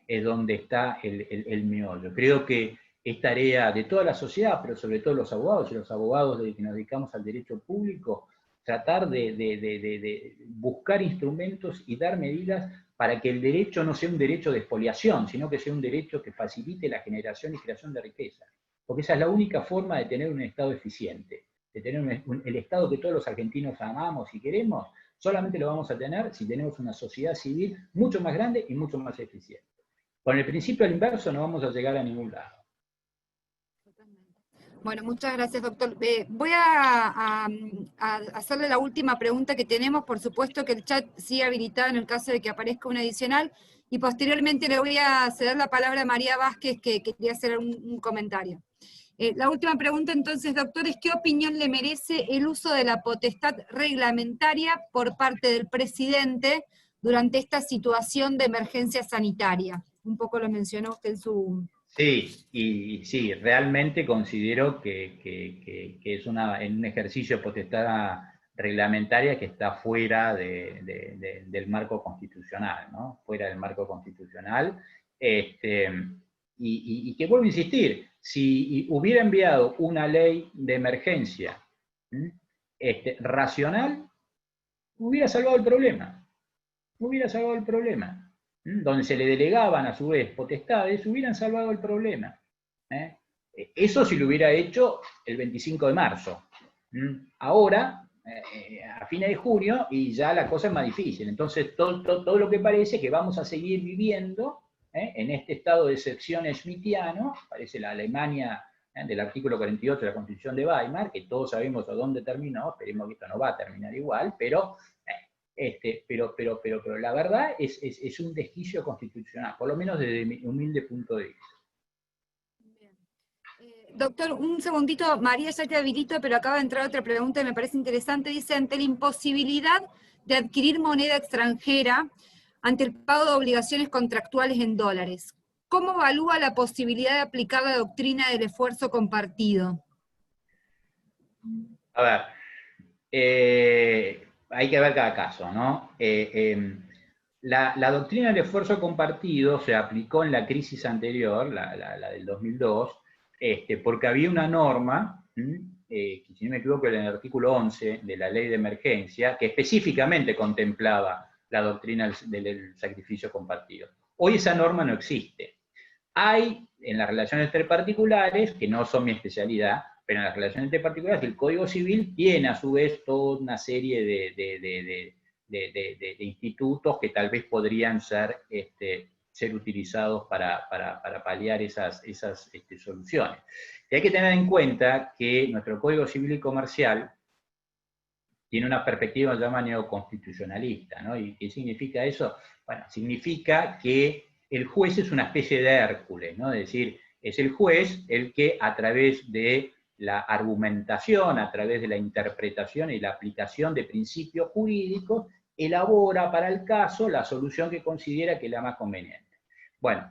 está el meollo. Creo que es tarea de toda la sociedad, pero sobre todo los abogados, y los abogados que nos dedicamos al derecho público, tratar de buscar instrumentos y dar medidas para que el derecho no sea un derecho de expoliación, sino que sea un derecho que facilite la generación y creación de riqueza. Porque esa es la única forma de tener un Estado eficiente, de tener el Estado que todos los argentinos amamos y queremos. Solamente lo vamos a tener si tenemos una sociedad civil mucho más grande y mucho más eficiente. Con el principio al inverso no vamos a llegar a ningún lado. Bueno, muchas gracias, doctor. Voy a hacerle la última pregunta que tenemos. Por supuesto que el chat sigue habilitado en el caso de que aparezca una adicional, y posteriormente le voy a ceder la palabra a María Vázquez, que quería hacer un comentario. La última pregunta entonces, doctores, ¿qué opinión le merece el uso de la potestad reglamentaria por parte del presidente durante esta situación de emergencia sanitaria? Un poco lo mencionó usted en su... Sí, y sí, realmente considero que es un ejercicio de potestad reglamentaria que está fuera del marco constitucional, ¿no? Fuera del marco constitucional. Y que vuelvo a insistir, si hubiera enviado una ley de emergencia racional, hubiera salvado el problema. Hubiera salvado el problema. Donde se le delegaban a su vez potestades, hubieran salvado el problema. Eso si lo hubiera hecho el 25 de marzo. Ahora, a fines de junio, y ya la cosa es más difícil. Entonces, todo lo que parece que vamos a seguir viviendo en este estado de excepción schmittiano, parece la Alemania del artículo 48 de la Constitución de Weimar, que todos sabemos a dónde terminó, esperemos que esto no va a terminar igual, pero la verdad es un desquicio constitucional, por lo menos desde mi humilde punto de vista. Doctor, un segundito, María, ya te habilito, pero acaba de entrar otra pregunta y me parece interesante. Dice, ante la imposibilidad de adquirir moneda extranjera, ante el pago de obligaciones contractuales en dólares, ¿cómo evalúa la posibilidad de aplicar la doctrina del esfuerzo compartido? A ver, hay que ver cada caso, ¿no? La doctrina del esfuerzo compartido se aplicó en la crisis anterior, la del 2002, porque había una norma, que si no me equivoco era en el artículo 11 de la ley de emergencia, que específicamente contemplaba la doctrina del sacrificio compartido. Hoy esa norma no existe. Hay en las relaciones entre particulares, que no son mi especialidad, pero en las relaciones entre particulares el Código Civil tiene a su vez toda una serie de institutos que tal vez podrían ser utilizados para paliar esas soluciones. Y hay que tener en cuenta que nuestro Código Civil y Comercial tiene una perspectiva que se llama neoconstitucionalista, ¿no? ¿Y qué significa eso? Bueno, significa que el juez es una especie de Hércules, ¿no? Es decir, es el juez el que a través de la argumentación, a través de la interpretación y la aplicación de principios jurídicos, elabora para el caso la solución que considera que es la más conveniente. Bueno,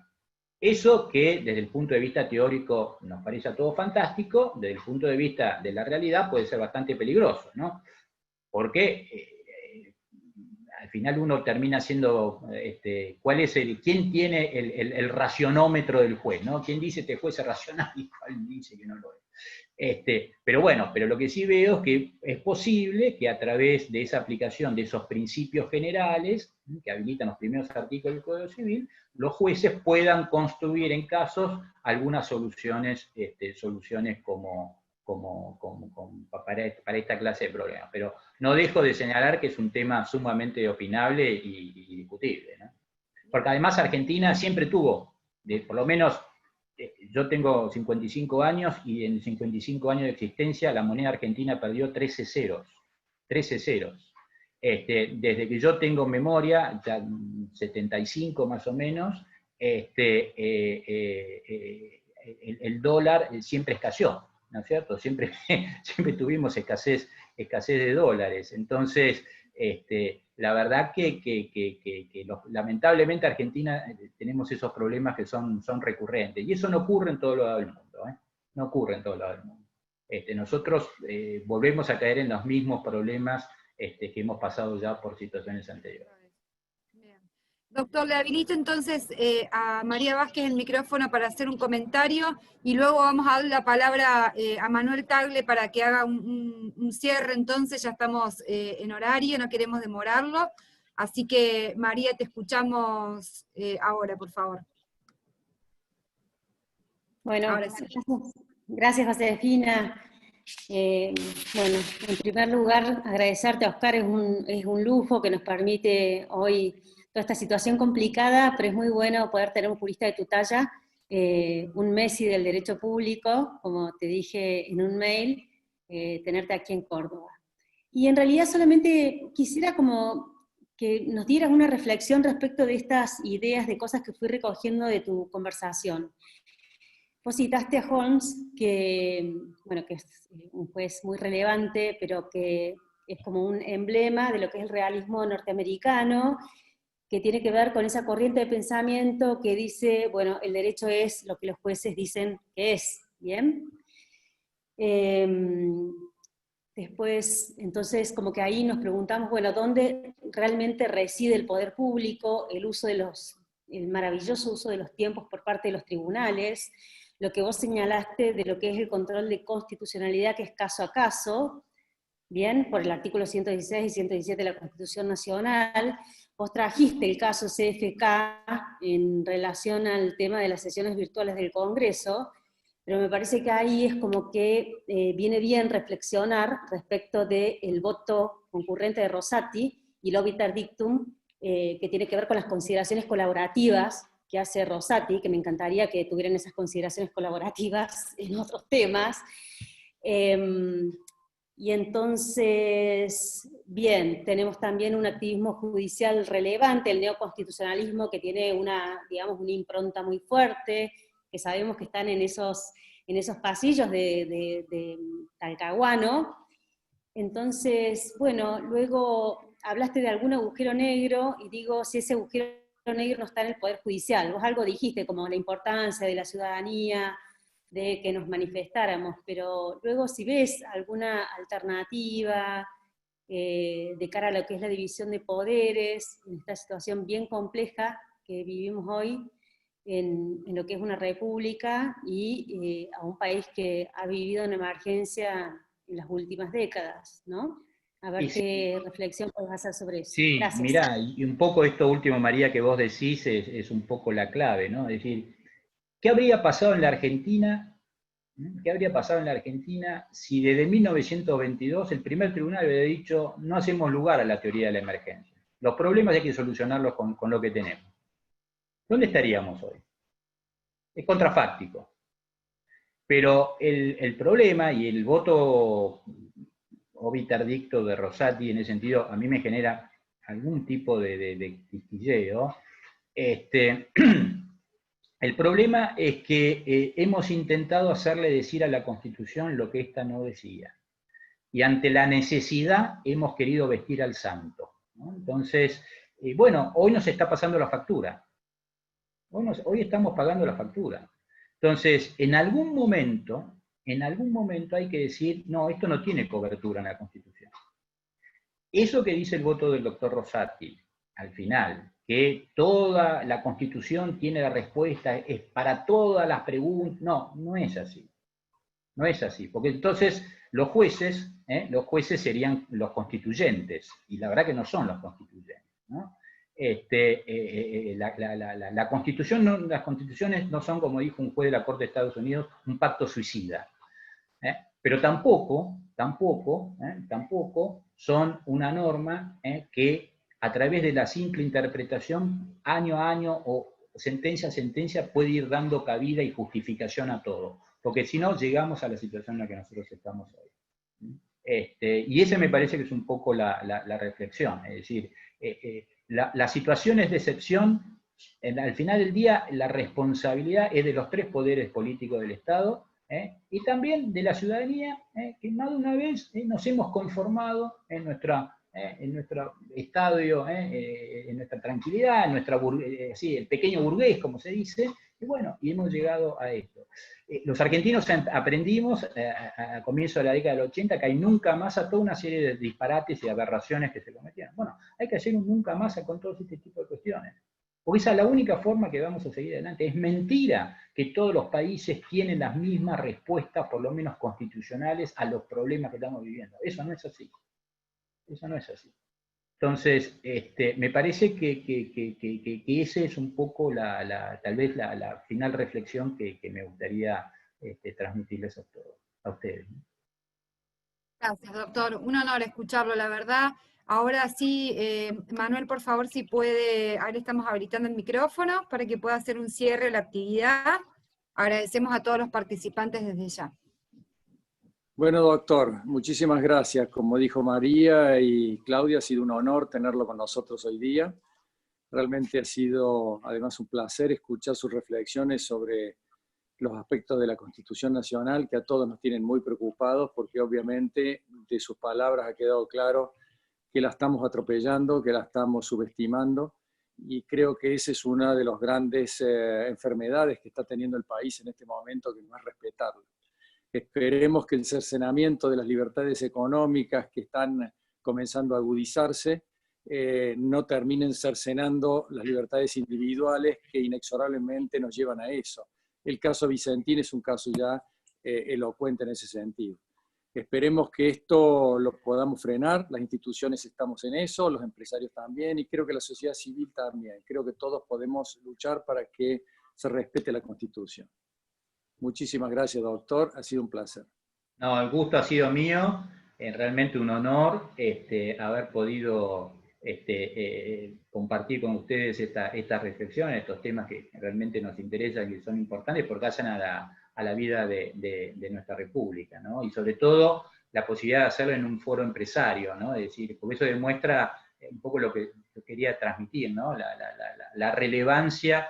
eso que desde el punto de vista teórico nos parece a todo fantástico, desde el punto de vista de la realidad puede ser bastante peligroso, ¿no? Porque al final uno termina siendo, ¿quién tiene el racionómetro del juez, ¿no? ¿Quién dice este juez es racional y cuál dice que no lo es? Pero bueno, pero lo que sí veo es que es posible que a través de esa aplicación de esos principios generales, que habilitan los primeros artículos del Código Civil, los jueces puedan construir en casos algunas soluciones, para esta clase de problemas. Pero no dejo de señalar que es un tema sumamente opinable y discutible, ¿no? Porque además Argentina siempre tuvo, por lo menos, yo tengo 55 años y en 55 años de existencia la moneda argentina perdió 13 ceros. 13 ceros. Desde que yo tengo memoria, ya 75 más o menos, el dólar siempre escaseó, ¿no es cierto? Siempre tuvimos escasez de dólares. Entonces, la verdad que lamentablemente Argentina tenemos esos problemas que son recurrentes. Y eso no ocurre en todo lado del mundo, ¿eh? No ocurre en todo lado del mundo. Nosotros volvemos a caer en los mismos problemas que hemos pasado ya por situaciones anteriores. Doctor, le habilito entonces a María Vázquez el micrófono para hacer un comentario y luego vamos a dar la palabra a Manuel Tagle para que haga un cierre. Entonces ya estamos en horario, no queremos demorarlo. Así que María, te escuchamos ahora, por favor. Bueno, ahora sí. Gracias Josefina. Bueno, en primer lugar agradecerte a Oscar, es un lujo que nos permite hoy toda esta situación complicada, pero es muy bueno poder tener un jurista de tu talla, un Messi del derecho público, como te dije en un mail, tenerte aquí en Córdoba. Y en realidad solamente quisiera como que nos dieras una reflexión respecto de estas ideas, de cosas que fui recogiendo de tu conversación. Vos citaste a Holmes, que es un juez muy relevante, pero que es como un emblema de lo que es el realismo norteamericano, que tiene que ver con esa corriente de pensamiento que dice, bueno, el derecho es lo que los jueces dicen que es, ¿bien? Después, entonces, como que ahí nos preguntamos, bueno, ¿dónde realmente reside el poder público, el maravilloso uso de los tiempos por parte de los tribunales? Lo que vos señalaste de lo que es el control de constitucionalidad, que es caso a caso, bien, por el artículo 116 y 117 de la Constitución Nacional. Vos trajiste el caso CFK en relación al tema de las sesiones virtuales del Congreso, pero me parece que ahí es como que viene bien reflexionar respecto del voto concurrente de Rosati y el obiter dictum, que tiene que ver con las consideraciones colaborativas que hace Rosati, que me encantaría que tuvieran esas consideraciones colaborativas en otros temas. Y entonces, bien, tenemos también un activismo judicial relevante, el neoconstitucionalismo, que tiene una impronta muy fuerte, que sabemos que están en esos pasillos de Talcahuano. Entonces, bueno, luego hablaste de algún agujero negro, y digo, si ese agujero negro no está en el Poder Judicial. Vos algo dijiste, como la importancia de la ciudadanía, de que nos manifestáramos, pero luego si ves alguna alternativa de cara a lo que es la división de poderes, en esta situación bien compleja que vivimos hoy, en lo que es una república y a un país que ha vivido una emergencia en las últimas décadas, ¿no? A ver qué reflexión puedes hacer sobre eso. Sí, Gracias. mirá, y un poco esto último, María, que vos decís es un poco la clave, ¿no? Es decir, ¿qué habría pasado en la Argentina? ¿Qué habría pasado en la Argentina si desde 1922 el primer tribunal hubiera dicho no hacemos lugar a la teoría de la emergencia? Los problemas hay que solucionarlos con lo que tenemos. ¿Dónde estaríamos hoy? Es contrafáctico. Pero el problema y el voto obiter dicto de Rosati en ese sentido a mí me genera algún tipo de quisquilleo. El problema es que hemos intentado hacerle decir a la Constitución lo que ésta no decía. Y ante la necesidad hemos querido vestir al santo, ¿no? Entonces, bueno, hoy nos está pasando la factura. Hoy estamos pagando la factura. Entonces, en algún momento hay que decir, no, esto no tiene cobertura en la Constitución. Eso que dice el voto del doctor Rosati, al final, que toda la Constitución tiene la respuesta, es para todas las preguntas, no es así. No es así, porque entonces los jueces serían los constituyentes, y la verdad que no son los constituyentes, ¿no? Las constituciones no son, como dijo un juez de la Corte de Estados Unidos, un pacto suicida. Pero tampoco son una norma que a través de la simple interpretación, año a año o sentencia a sentencia, puede ir dando cabida y justificación a todo. Porque si no, llegamos a la situación en la que nosotros estamos hoy. Y esa me parece que es un poco la reflexión. Es decir, las situaciones de excepción, al final del día, la responsabilidad es de los tres poderes políticos del Estado, y también de la ciudadanía, que más de una vez nos hemos conformado en nuestro estadio, en nuestra tranquilidad, en el pequeño burgués, como se dice, y bueno, y hemos llegado a esto. Los argentinos aprendimos a comienzo de la década del 80 que hay nunca más a toda una serie de disparates y aberraciones que se cometían. Bueno, hay que hacer un nunca más con todo este tipo de cuestiones. Porque esa es la única forma que vamos a seguir adelante. Es mentira que todos los países tienen las mismas respuestas, por lo menos constitucionales, a los problemas que estamos viviendo. Eso no es así. Eso no es así. Entonces, me parece que esa es un poco tal vez la final reflexión que me gustaría transmitirles a ustedes. Gracias, doctor. Un honor escucharlo, la verdad. Ahora sí, Manuel, por favor, si puede, ahora estamos habilitando el micrófono para que pueda hacer un cierre de la actividad. Agradecemos a todos los participantes desde ya. Bueno, doctor, muchísimas gracias. Como dijo María y Claudia, ha sido un honor tenerlo con nosotros hoy día. Realmente ha sido, además, un placer escuchar sus reflexiones sobre los aspectos de la Constitución Nacional que a todos nos tienen muy preocupados, porque obviamente de sus palabras ha quedado claro que la estamos atropellando, que la estamos subestimando, y creo que esa es una de las grandes enfermedades que está teniendo el país en este momento, que no es respetarlo. Esperemos que el cercenamiento de las libertades económicas que están comenzando a agudizarse no terminen cercenando las libertades individuales que inexorablemente nos llevan a eso. El caso Vicentín es un caso ya elocuente en ese sentido. Esperemos que esto lo podamos frenar, las instituciones estamos en eso, los empresarios también, y creo que la sociedad civil también. Creo que todos podemos luchar para que se respete la Constitución. Muchísimas gracias, doctor, ha sido un placer. No, el gusto ha sido mío, realmente un honor haber podido compartir con ustedes estas reflexiones, estos temas que realmente nos interesan y que son importantes porque hacen a la vida de nuestra república, ¿no? Y sobre todo la posibilidad de hacerlo en un foro empresario, ¿no? Es decir, porque eso demuestra un poco lo que yo quería transmitir, ¿no? La relevancia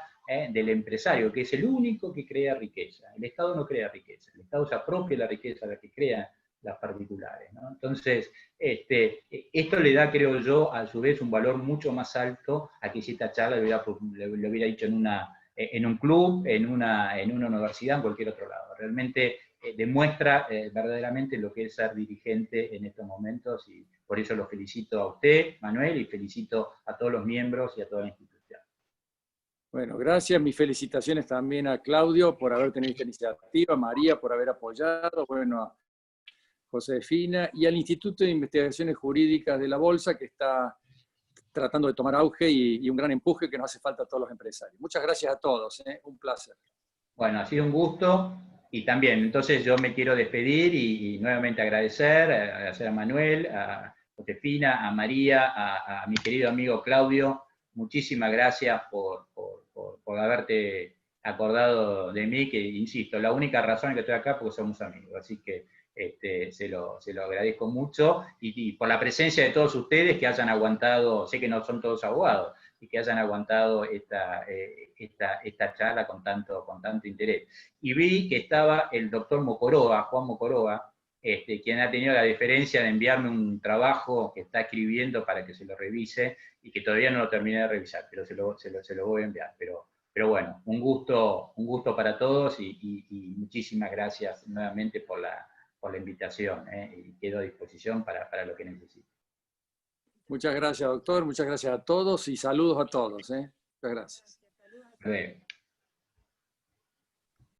del empresario, que es el único que crea riqueza. El Estado no crea riqueza, el Estado se apropia la riqueza, la que crea las particulares, ¿no? Entonces, esto le da, creo yo, a su vez un valor mucho más alto a que si esta charla lo hubiera dicho en un club, en una universidad, en cualquier otro lado. Realmente demuestra verdaderamente lo que es ser dirigente en estos momentos, y por eso lo felicito a usted, Manuel, y felicito a todos los miembros y a toda la institución. Bueno, gracias. Mis felicitaciones también a Claudio por haber tenido esta iniciativa, a María por haber apoyado, bueno, a Josefina y al Instituto de Investigaciones Jurídicas de la Bolsa, que está tratando de tomar auge y un gran empuje que nos hace falta a todos los empresarios. Muchas gracias a todos, un placer. Bueno, ha sido un gusto, y también, entonces yo me quiero despedir y nuevamente agradecer a Manuel, a Josefina, a María, a mi querido amigo Claudio. Muchísimas gracias por haberte acordado de mí, que insisto, la única razón que estoy acá es porque somos amigos, así que se lo agradezco mucho, y por la presencia de todos ustedes que hayan aguantado, sé que no son todos abogados, y que hayan aguantado esta charla con tanto interés. Y vi que estaba el doctor Mocoroa, Juan Mocoroa, quien ha tenido la deferencia de enviarme un trabajo que está escribiendo para que se lo revise, y que todavía no lo terminé de revisar, pero se lo voy a enviar. Pero bueno, un gusto para todos, y muchísimas gracias nuevamente por la invitación, y quedo a disposición para lo que necesite. Muchas gracias, doctor, muchas gracias a todos y saludos a todos. Muchas gracias.